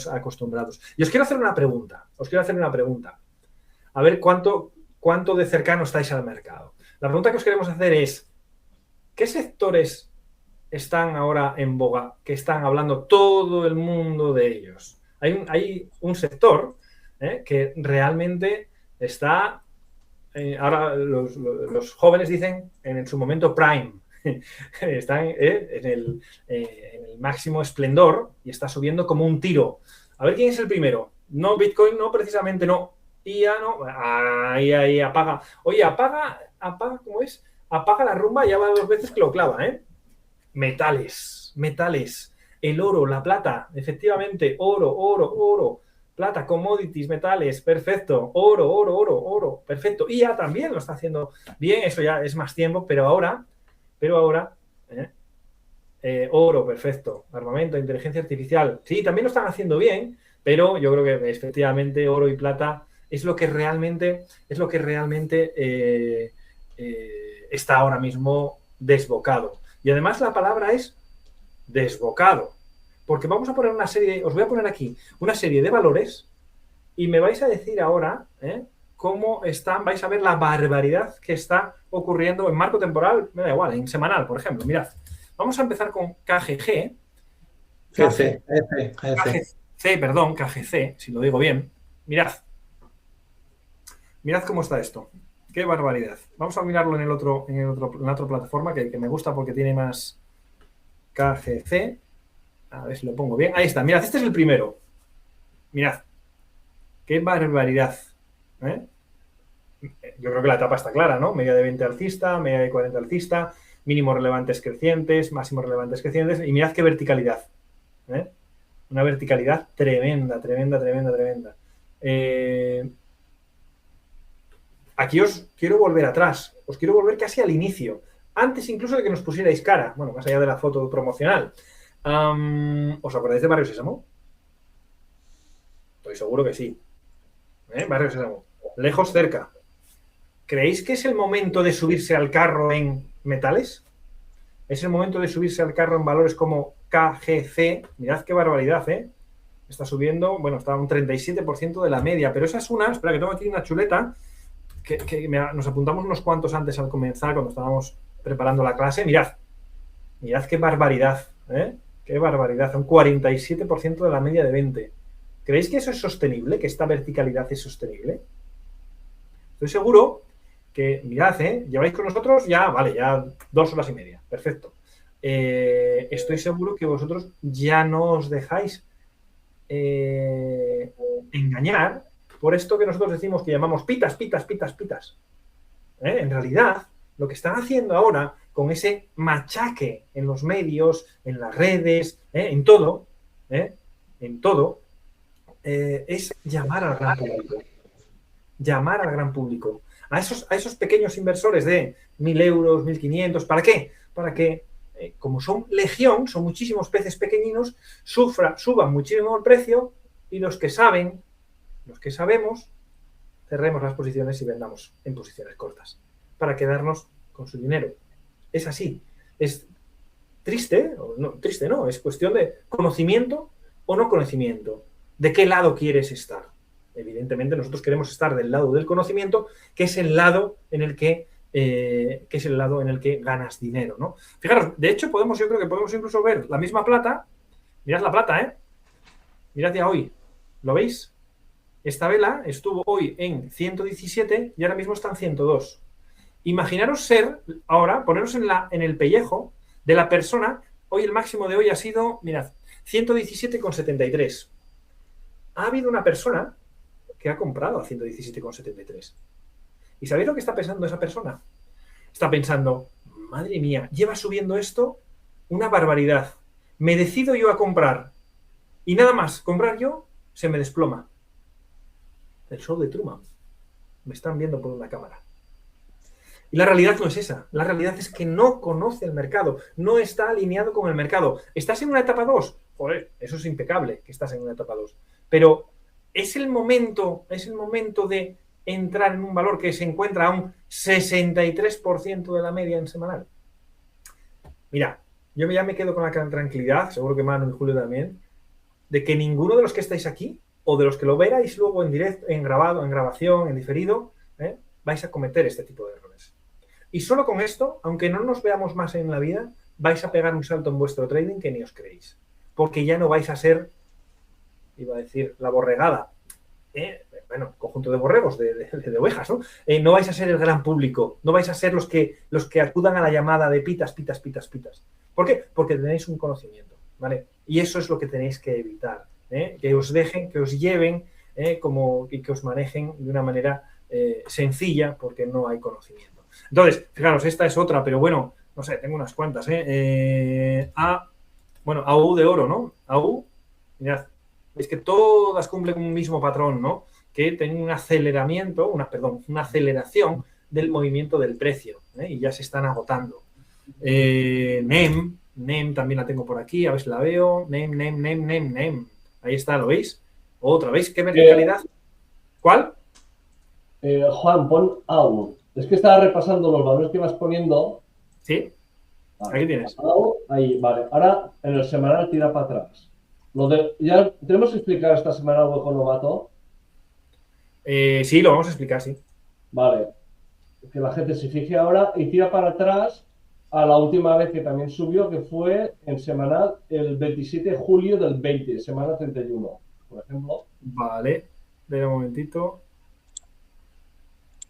acostumbrados. Y os quiero hacer una pregunta. A ver cuánto cuánto de cercano estáis al mercado. La pregunta que os queremos hacer es, ¿qué sectores están ahora en boga, que están hablando todo el mundo de ellos? Hay un sector que realmente está, ahora los jóvenes dicen en su momento prime, están en el máximo esplendor y está subiendo como un tiro. A ver quién es el primero. No, Bitcoin no, precisamente no. IA no. Ahí apaga. Oye, apaga, ¿cómo es? Apaga la rumba, ya va 2 veces que lo clava, ¿eh? Metales. El oro, la plata, efectivamente, oro. Plata, commodities, metales, perfecto. Oro, perfecto. IA también lo está haciendo bien, eso ya es más tiempo, pero ahora, oro, perfecto. Armamento, inteligencia artificial, sí, también lo están haciendo bien, pero yo creo que efectivamente oro y plata es lo que realmente está ahora mismo desbocado. Y además la palabra es desbocado, porque vamos a poner una serie, os voy a poner aquí una serie de valores y me vais a decir ahora cómo están, vais a ver la barbaridad que está ocurriendo en marco temporal, me da igual, en semanal, por ejemplo. Mirad, vamos a empezar con KGC. KGC, si lo digo bien. Mirad cómo está esto. Qué barbaridad. Vamos a mirarlo en la otra plataforma que me gusta porque tiene más KGC. A ver si lo pongo bien. Ahí está. Mirad, este es el primero. Mirad. Qué barbaridad. Yo creo que la etapa está clara, ¿no? Media de 20 alcista, media de 40 alcista, mínimos relevantes crecientes, máximos relevantes crecientes. Y mirad qué verticalidad. Una verticalidad tremenda. Aquí os quiero volver atrás, os quiero volver casi al inicio, antes incluso de que nos pusierais cara, bueno, más allá de la foto promocional. ¿Os acordáis de Barrio Sésamo? Estoy seguro que sí. Barrio Sésamo. Lejos, cerca. ¿Creéis que es el momento de subirse al carro en metales? ¿Es el momento de subirse al carro en valores como KGC? Mirad qué barbaridad, Está subiendo, bueno, está a un 37% de la media, pero esa es una, espera que tengo aquí una chuleta, nos apuntamos unos cuantos antes al comenzar, cuando estábamos preparando la clase. Mirad qué barbaridad, qué barbaridad, un 47% de la media de 20. ¿Creéis que eso es sostenible? ¿Que esta verticalidad es sostenible? Estoy seguro que, mirad, lleváis con nosotros ya 2 horas y media, perfecto. Estoy seguro que vosotros ya no os dejáis engañar por esto que nosotros decimos que llamamos pitas. En realidad, lo que están haciendo ahora con ese machaque en los medios, en las redes, en todo, es llamar al gran público. A esos pequeños inversores de 1.000 euros, 1.500, ¿para qué? Para que, como son legión, son muchísimos peces pequeñinos, suban muchísimo el precio y los que sabemos, cerremos las posiciones y vendamos en posiciones cortas para quedarnos con su dinero. Es así. Es triste, no, es cuestión de conocimiento o no conocimiento. ¿De qué lado quieres estar? Evidentemente nosotros queremos estar del lado del conocimiento, que es el lado en el que ganas dinero, ¿no? Fijaros, de hecho yo creo que podemos incluso ver la misma plata. Mirad la plata, mirad ya hoy. ¿Lo veis? Esta vela estuvo hoy en 117 y ahora mismo está en 102. Imaginaros poneros en el pellejo de la persona. Hoy el máximo de hoy ha sido, mirad, 117,73. Ha habido una persona que ha comprado a 117,73. ¿Y sabéis lo que está pensando esa persona? Está pensando, madre mía, lleva subiendo esto una barbaridad. Me decido yo a comprar y nada más comprar yo, se me desploma. El show de Truman. Me están viendo por una cámara. Y la realidad no es esa. La realidad es que no conoce el mercado. No está alineado con el mercado. ¿Estás en una etapa 2? Joder, eso es impecable que estás en una etapa 2. Pero es el momento de entrar en un valor que se encuentra a un 63% de la media en semanal. Mira, yo ya me quedo con la tranquilidad, seguro que Manu y Julio también, de que ninguno de los que estáis aquí, o de los que lo veráis luego en directo, en grabado, en grabación, en diferido, vais a cometer este tipo de errores. Y solo con esto, aunque no nos veamos más en la vida, vais a pegar un salto en vuestro trading que ni os creéis. Porque ya no vais a ser, iba a decir, la borregada. Bueno, conjunto de borregos, de ovejas, ¿no? No vais a ser el gran público, no vais a ser los que acudan a la llamada de pitas, pitas, pitas, pitas. ¿Por qué? Porque tenéis un conocimiento, ¿vale? Y eso es lo que tenéis que evitar, que os dejen, que os lleven, y que os manejen de una manera sencilla, porque no hay conocimiento. Entonces, fijaros, esta es otra, pero bueno, no sé, tengo unas cuantas, AU de oro, ¿no? AU, mirad, veis que todas cumplen un mismo patrón, ¿no? Que tienen un aceleramiento, una aceleración del movimiento del precio, y ya se están agotando. NEM también la tengo por aquí, a ver si la veo. NEM. Ahí está, ¿lo veis? Otra vez, ¿qué verticalidad? ¿Cuál? Juan, pon AU. Es que estaba repasando los valores que vas poniendo. Sí, vale. Aquí tienes. AU, ahí, vale. Ahora en el semanal tira para atrás. ¿Ya tenemos que explicar esta semana el hueco novato? Sí, lo vamos a explicar, sí. Vale. Que la gente se fije ahora y tira para atrás a la última vez que también subió, que fue en semanal el 27 de julio del 20, semana 31, por ejemplo. Vale. Espera un momentito.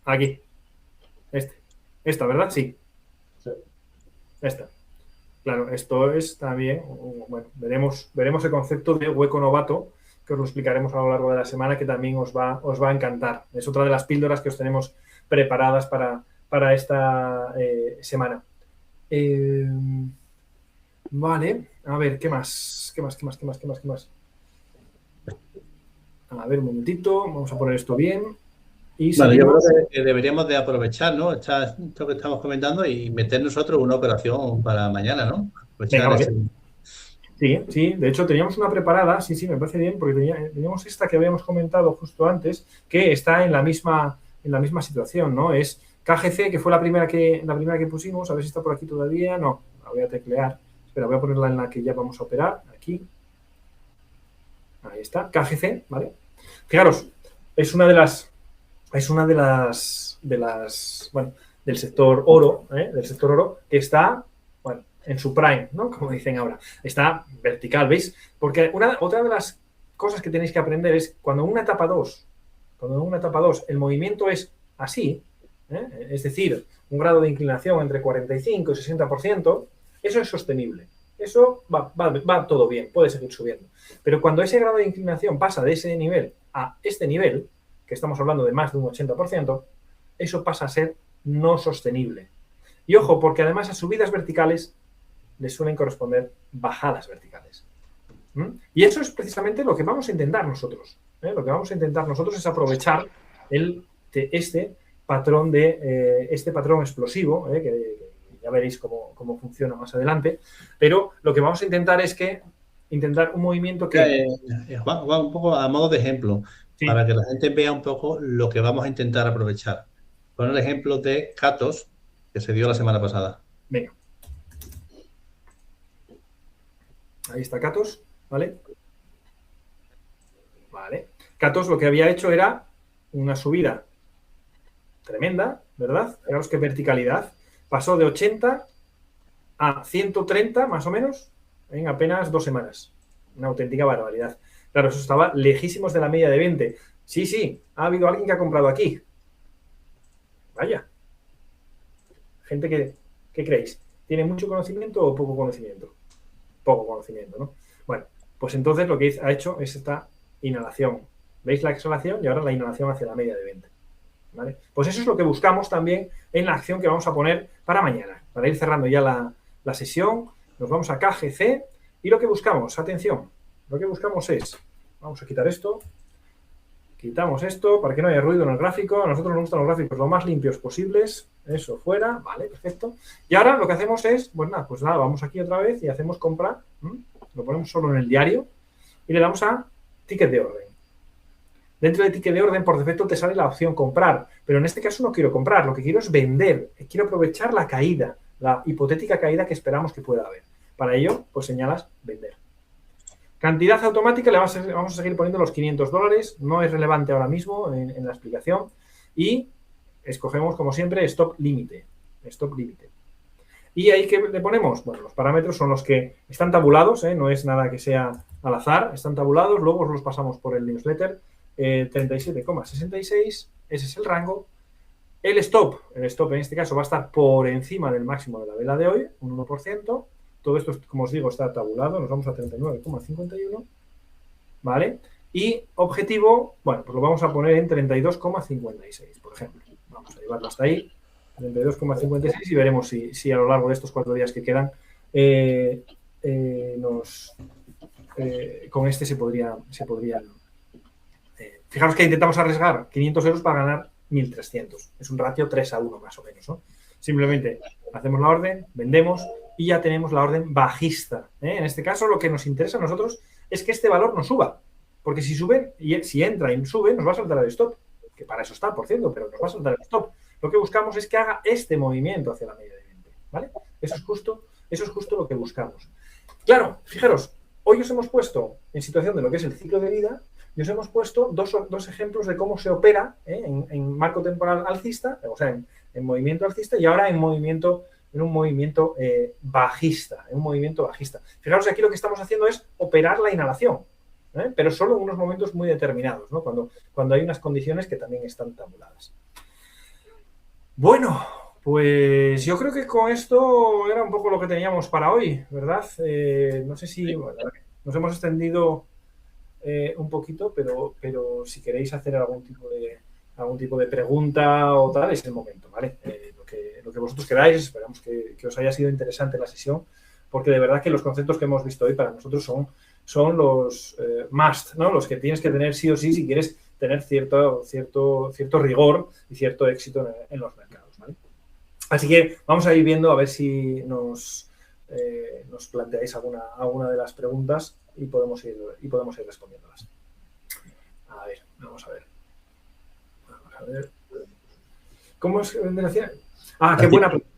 Aquí. Esta, ¿verdad? Sí. Esta. Claro, esto es también, bueno, veremos el concepto de hueco novato, que os lo explicaremos a lo largo de la semana, que también os va a encantar. Es otra de las píldoras que os tenemos preparadas para esta semana. Vale, a ver, ¿qué más? A ver, un momentito, vamos a poner esto bien. Y bueno, yo creo que deberíamos de aprovechar, ¿no? Esto que estamos comentando y meter nosotros una operación para mañana, ¿no? Venga, Sí, de hecho teníamos una preparada, sí, me parece bien, porque teníamos esta que habíamos comentado justo antes, que está en la misma situación, ¿no? Es KGC, que fue la primera que pusimos, a ver si está por aquí todavía, no, la voy a teclear, espera, voy a ponerla en la que ya vamos a operar, aquí, ahí está, KGC, ¿vale? Fijaros, es una de las, bueno, del sector oro, que está, bueno, en su prime, ¿no? Como dicen ahora. Está vertical, ¿veis? Porque otra de las cosas que tenéis que aprender es cuando en una etapa 2 el movimiento es así, es decir, un grado de inclinación entre 45 y 60%, eso es sostenible. Eso va todo bien, puede seguir subiendo. Pero cuando ese grado de inclinación pasa de ese nivel a este nivel, que estamos hablando de más de un 80%, eso pasa a ser no sostenible. Y ojo, porque además a subidas verticales les suelen corresponder bajadas verticales. Y eso es precisamente lo que vamos a intentar nosotros. Lo que vamos a intentar nosotros es aprovechar este patrón explosivo, que ya veréis cómo funciona más adelante, pero lo que vamos a intentar es intentar un movimiento que... Juan, un poco a modo de ejemplo, sí, para que la gente vea un poco lo que vamos a intentar aprovechar. Pon el ejemplo de Catos, que se dio la semana pasada. Venga. Ahí está Catos, ¿vale? Vale. Catos lo que había hecho era una subida tremenda, ¿verdad? Fijaros qué verticalidad. Pasó de 80 a 130, más o menos, en apenas 2 semanas. Una auténtica barbaridad. Claro, eso estaba lejísimos de la media de 20. Sí, ha habido alguien que ha comprado aquí. Vaya. Gente que, ¿qué creéis? ¿Tiene mucho conocimiento o poco conocimiento? Poco conocimiento, ¿no? Bueno, pues entonces lo que ha hecho es esta inhalación. ¿Veis la exhalación? Y ahora la inhalación hacia la media de 20. ¿Vale? Pues eso es lo que buscamos también en la acción que vamos a poner para mañana. Para ir cerrando ya la sesión, nos vamos a KGC y lo que buscamos, atención, lo que buscamos es, vamos a quitar esto, quitamos esto para que no haya ruido en el gráfico. A nosotros nos gustan los gráficos lo más limpios posibles. Eso fuera, vale, perfecto. Y ahora lo que hacemos es, pues nada, vamos aquí otra vez y hacemos compra. Lo ponemos solo en el diario y le damos a ticket de orden. Dentro de ticket de orden, por defecto, te sale la opción comprar. Pero en este caso no quiero comprar, lo que quiero es vender. Quiero aprovechar la caída, la hipotética caída que esperamos que pueda haber. Para ello, pues señalas vender. Cantidad automática, le vamos a seguir poniendo los $500. No es relevante ahora mismo en la explicación. Y escogemos, como siempre, stop límite. Stop límite. ¿Y ahí qué le ponemos? Bueno, los parámetros son los que están tabulados, no es nada que sea al azar, están tabulados, luego os los pasamos por el newsletter. 37,66, ese es el rango. El stop en este caso va a estar por encima del máximo de la vela de hoy, un 1%. Todo esto, como os digo, está tabulado, nos vamos a 39,51, ¿vale? Y objetivo, bueno, pues lo vamos a poner en 32,56, por ejemplo. Vamos a llevarlo hasta ahí, 32,56, y veremos si a lo largo de estos 4 días que quedan con este se podría fijaros que intentamos arriesgar 500 euros para ganar 1.300. Es un ratio 3-1 más o menos, ¿no? Simplemente hacemos la orden, vendemos y ya tenemos la orden bajista, ¿eh? En este caso lo que nos interesa a nosotros es que este valor no suba. Porque si sube, y si entra y sube, nos va a saltar el stop. Que para eso está, por cierto, pero nos va a saltar el stop. Lo que buscamos es que haga este movimiento hacia la media de 20, ¿vale? Eso es justo lo que buscamos. Claro, fijaros, hoy os hemos puesto en situación de lo que es el ciclo de vida y os hemos puesto dos ejemplos de cómo se opera en marco temporal alcista, o sea, en movimiento alcista, y ahora en un movimiento bajista, Fijaros, aquí lo que estamos haciendo es operar la inhalación, pero solo en unos momentos muy determinados, ¿no? Cuando hay unas condiciones que también están tabuladas. Bueno, pues yo creo que con esto era un poco lo que teníamos para hoy, ¿verdad? No sé si nos hemos extendido un poquito, pero si queréis hacer algún tipo de pregunta o tal, es el momento, ¿vale? Lo que vosotros queráis, esperamos que os haya sido interesante la sesión, porque de verdad que los conceptos que hemos visto hoy para nosotros son los must, ¿no? Los que tienes que tener sí o sí si quieres tener cierto rigor y cierto éxito en los mercados, ¿vale? Así que vamos a ir viendo a ver si nos planteáis alguna de las preguntas y podemos ir respondiéndolas. A ver, vamos a ver. ¿Cómo es veneración? Qué buena pregunta.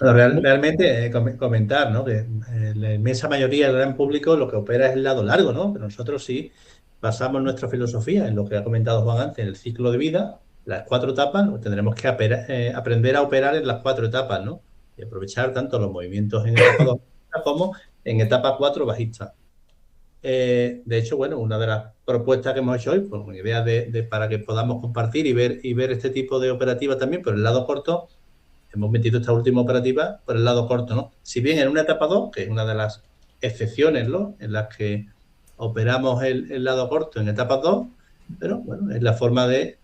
Bueno, realmente comentar, ¿no? Que la inmensa mayoría del gran público lo que opera es el lado largo, ¿no? Pero nosotros sí basamos nuestra filosofía en lo que ha comentado Juan antes, en el ciclo de vida, las 4 etapas, pues tendremos que aprender a operar en las 4 etapas, ¿no? Y aprovechar tanto los movimientos en etapa 2 como en etapa 4 bajista. De hecho, bueno, una de las propuestas que hemos hecho hoy, pues una idea para que podamos compartir y ver este tipo de operativas también por el lado corto, hemos metido esta última operativa por el lado corto, ¿no? Si bien en una etapa 2, que es una de las excepciones, ¿no? En las que operamos el lado corto en etapa 2, pero bueno, es la forma de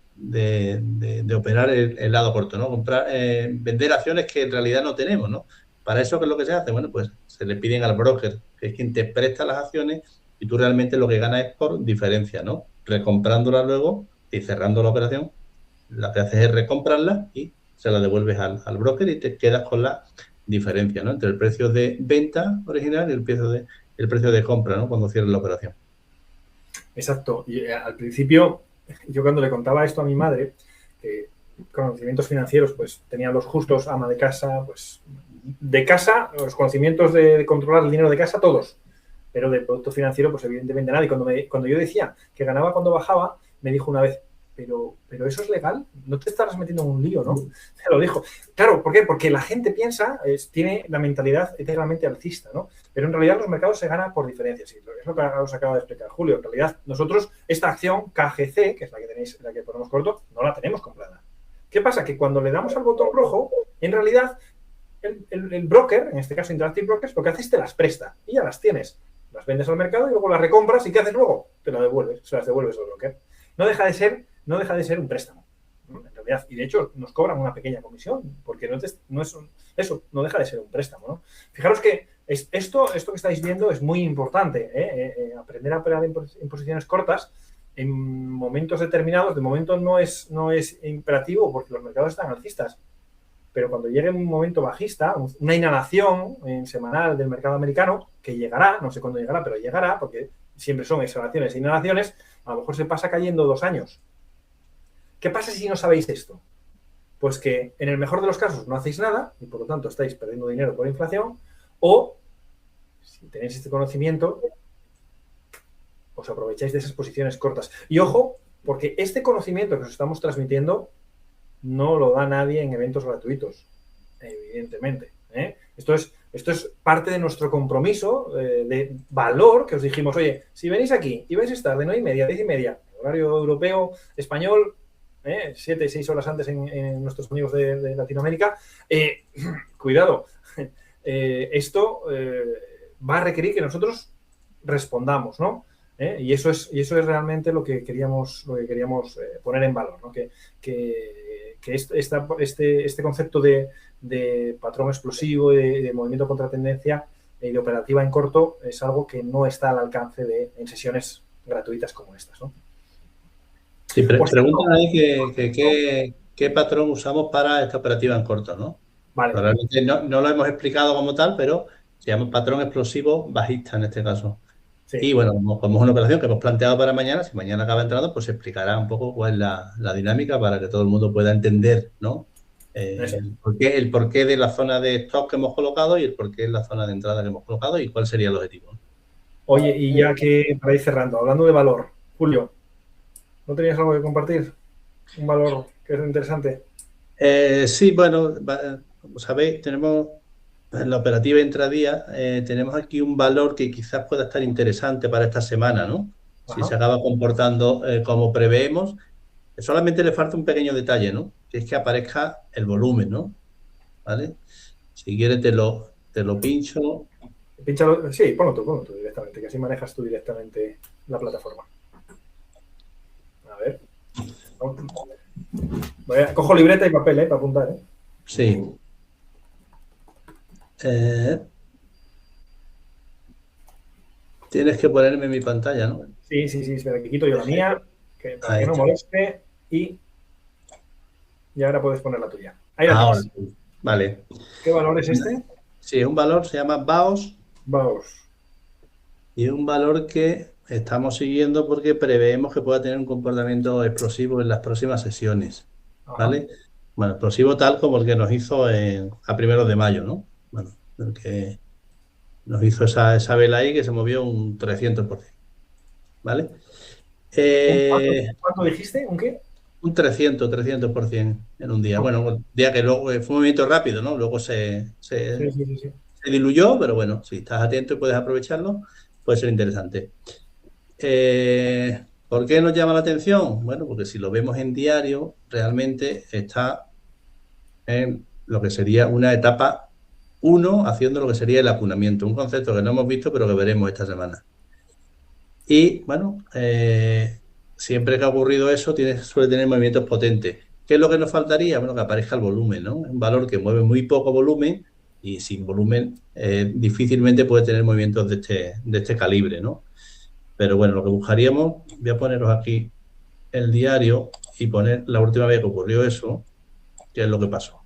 operar el lado corto, ¿no? Vender acciones que en realidad no tenemos, ¿no? Para eso, ¿qué es lo que se hace? Bueno, pues se le piden al broker, que es quien te presta las acciones, y tú realmente lo que ganas es por diferencia, ¿no? Recomprándolas luego y cerrando la operación, lo que haces es recomprarla y se la devuelves al broker y te quedas con la diferencia, ¿no? Entre el precio de venta original y el precio de compra, ¿no? Cuando cierres la operación. Exacto. Y al principio, yo cuando le contaba esto a mi madre, conocimientos financieros, pues tenía los justos, ama de casa, pues de casa, los conocimientos de controlar el dinero de casa, todos. Pero de producto financiero, pues evidentemente nada. Y cuando yo decía que ganaba cuando bajaba, me dijo una vez, pero eso es legal, no te estarás metiendo en un lío, ¿no? Se lo dijo. Claro, ¿por qué? Porque la gente piensa, tiene la mentalidad eternamente alcista, ¿no? Pero en realidad los mercados se ganan por diferencias. Es lo que os acaba de explicar Julio. En realidad, nosotros, esta acción KGC, que es la que ponemos corto, no la tenemos comprada. ¿Qué pasa? Que cuando le damos al botón rojo, en realidad, el broker, en este caso Interactive Brokers, lo que hace es te las presta y ya las tienes. Las vendes al mercado y luego las recompras y ¿qué haces luego? Se las devuelves al broker. No deja de ser un préstamo, ¿no? En realidad, y de hecho nos cobran una pequeña comisión, porque no deja de ser un préstamo, ¿no? Fijaros que esto que estáis viendo es muy importante, aprender a operar en posiciones cortas en momentos determinados. De momento no es imperativo porque los mercados están alcistas, pero cuando llegue un momento bajista, una inhalación en semanal del mercado americano, que llegará, no sé cuándo llegará, pero llegará, porque siempre son exhalaciones e inhalaciones, a lo mejor se pasa cayendo 2 años. ¿Qué pasa si no sabéis esto? Pues que en el mejor de los casos no hacéis nada y por lo tanto estáis perdiendo dinero por inflación, o si tenéis este conocimiento, os aprovecháis de esas posiciones cortas. Y ojo, porque este conocimiento que os estamos transmitiendo no lo da nadie en eventos gratuitos, evidentemente. Esto es parte de nuestro compromiso de valor que os dijimos, oye, si venís aquí y vais a estar de 9:30 a 10:30, horario europeo, español, 7, 6 horas antes en nuestros amigos de Latinoamérica, cuidado, esto va a requerir que nosotros respondamos, ¿no? Y eso es realmente lo que queríamos poner en valor, ¿no? Que este concepto de patrón explosivo, de movimiento contra tendencia y de operativa en corto es algo que no está al alcance en sesiones gratuitas como estas, ¿no? Sí, preguntan ahí qué patrón usamos para esta operativa en corto, ¿no? Vale. Realmente no lo hemos explicado como tal, pero se llama patrón explosivo bajista en este caso. Sí. Y bueno, como es una operación que hemos planteado para mañana, si mañana acaba entrando, pues se explicará un poco cuál es la dinámica para que todo el mundo pueda entender, ¿no? El porqué de la zona de stock que hemos colocado y el porqué de la zona de entrada que hemos colocado y cuál sería el objetivo. Oye, y ya que para ir cerrando, hablando de valor, Julio, ¿no tenías algo que compartir? ¿Un valor que es interesante? Sí, bueno, como sabéis, tenemos en la operativa intradía, tenemos aquí un valor que quizás pueda estar interesante para esta semana, ¿no? Si se acaba comportando como preveemos, solamente le falta un pequeño detalle, ¿no? Que es que aparezca el volumen, ¿no? ¿Vale? Si quieres te lo pincho. Pínchalo, sí, ponlo tú directamente, que así manejas tú directamente la plataforma. A ver. Cojo libreta y papel, para apuntar, Sí. Tienes que ponerme mi pantalla, ¿no? Sí, espera, que quito yo la mía, para que no moleste, y ahora puedes poner la tuya. Ahí la tienes. Vale. ¿Qué valor es este? Sí, un valor se llama BAOS. BAOS. Y es un valor que estamos siguiendo porque preveemos que pueda tener un comportamiento explosivo en las próximas sesiones, ¿vale? Ajá. Bueno, explosivo tal como el que nos hizo a 1 de mayo, ¿no? Bueno, el que nos hizo esa vela ahí que se movió un 300%, ¿vale? ¿Cuánto dijiste? ¿Un qué? Un 300% en un día. Bueno, un día que luego fue un movimiento rápido, ¿no? Luego se diluyó, pero bueno, si estás atento y puedes aprovecharlo, puede ser interesante. ¿Por qué nos llama la atención? Bueno, porque si lo vemos en diario, realmente está en lo que sería una etapa 1 haciendo lo que sería el acunamiento, un concepto que no hemos visto, pero que veremos esta semana. Y bueno, siempre que ha ocurrido eso, suele tener movimientos potentes. ¿Qué es lo que nos faltaría? Bueno, que aparezca el volumen, ¿no? Un valor que mueve muy poco volumen y sin volumen difícilmente puede tener movimientos de este calibre, ¿no? Pero bueno, lo que buscaríamos, voy a poneros aquí el diario y poner la última vez que ocurrió eso, qué es lo que pasó,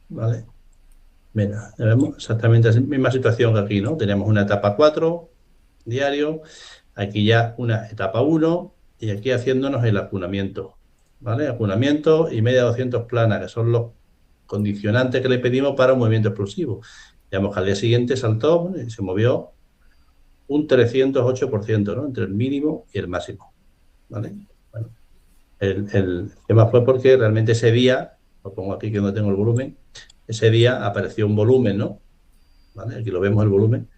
¿vale? Mira, vemos exactamente la misma situación que aquí, ¿no? Tenemos una etapa 4, diario, aquí ya una etapa 1 y aquí haciéndonos el acunamiento, ¿vale? Acunamiento y media 200 plana, que son los condicionantes que le pedimos para un movimiento explosivo. Digamos que al día siguiente saltó y se movió un 308%, ¿no? Entre el mínimo y el máximo, ¿vale? Bueno, el tema fue porque realmente ese día, lo pongo aquí que no tengo el volumen, ese día apareció un volumen, ¿no? ¿Vale? Aquí lo vemos el volumen,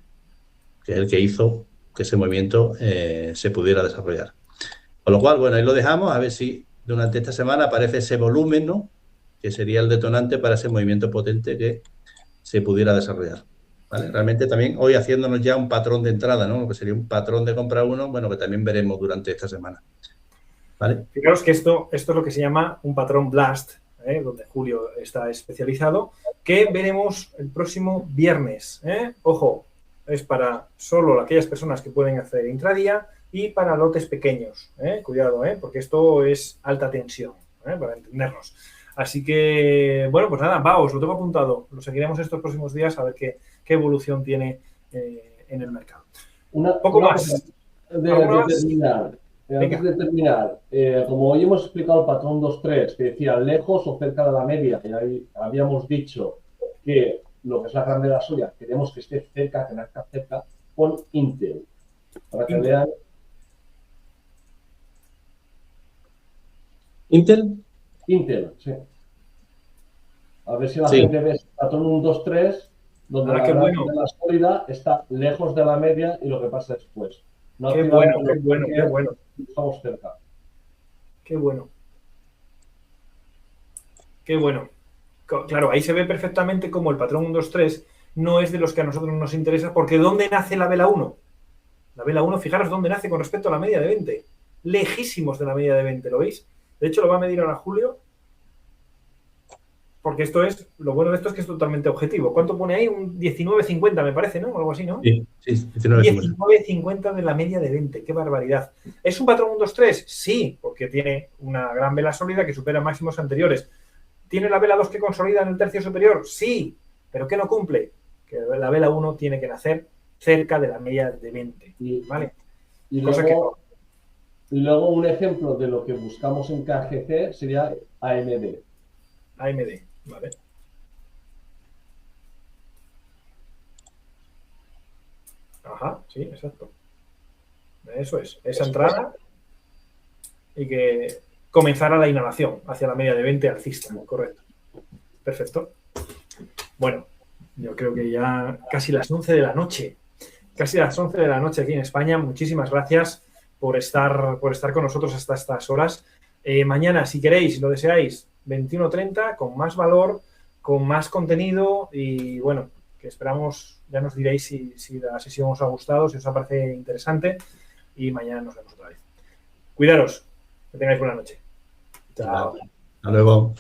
que es el que hizo que ese movimiento se pudiera desarrollar. Con lo cual, bueno, ahí lo dejamos, a ver si durante esta semana aparece ese volumen, ¿no? Que sería el detonante para ese movimiento potente que se pudiera desarrollar. ¿Vale? Realmente también hoy haciéndonos ya un patrón de entrada, ¿no? Lo que sería un patrón de compra 1, bueno, que también veremos durante esta semana. ¿Vale? Fijaros que esto es lo que se llama un patrón blast, donde Julio está especializado, que veremos el próximo viernes. Ojo, es para solo aquellas personas que pueden hacer intradía y para lotes pequeños. Cuidado, porque esto es alta tensión, para entendernos. Así que, bueno, pues nada, os lo tengo apuntado. Lo seguiremos estos próximos días a ver qué evolución tiene en el mercado. Poco más. Antes de terminar, como hoy hemos explicado el patrón 2-3, que decía lejos o cerca de la media, y ahí habíamos dicho que lo que es la grande de la soya, queremos que esté cerca, que nazca cerca, con Intel. Para que vean. Intel. Intel, sí. A ver si la Sí. gente ve el patrón 1, 2, 3, donde Ahora, la qué gran bueno. de la sólida está lejos de la media y lo que pasa después. No Qué activamos bueno, qué los bueno, qué bloques, bueno, estamos cerca. qué bueno. Qué bueno. Claro, ahí se ve perfectamente cómo el patrón 1, 2, 3 no es de los que a nosotros nos interesa, porque ¿dónde nace la vela 1? La vela 1, fijaros dónde nace con respecto a la media de 20. Lejísimos de la media de 20, ¿lo veis? De hecho, lo va a medir ahora Julio, porque esto es, lo bueno de esto es que es totalmente objetivo. ¿Cuánto pone ahí? Un 19,50 me parece, ¿no? Algo así, ¿no? Sí, 19,50. 19,50 de la media de 20, qué barbaridad. ¿Es un patrón 1, 2, 3? Sí, porque tiene una gran vela sólida que supera máximos anteriores. ¿Tiene la vela 2 que consolida en el tercio superior? Sí, pero ¿qué no cumple? Que la vela 1 tiene que nacer cerca de la media de 20, ¿vale? Y Cosa luego, que y luego un ejemplo de lo que buscamos en KGC sería AMD. AMD, ¿vale? Ajá, sí, exacto. Eso es, esa entrada y que comenzara la inhalación hacia la media de 20 alcista, correcto. Perfecto. Bueno, yo creo que ya casi las 11 de la noche. Casi las 11 de la noche aquí en España. Muchísimas gracias por estar con nosotros hasta estas horas. Mañana, si queréis, lo deseáis, 21:30, con más valor, con más contenido y, bueno, que esperamos, ya nos diréis si la sesión os ha gustado, si os ha parecido interesante y mañana nos vemos otra vez. Cuidaros, que tengáis buena noche. Chao. Hasta luego.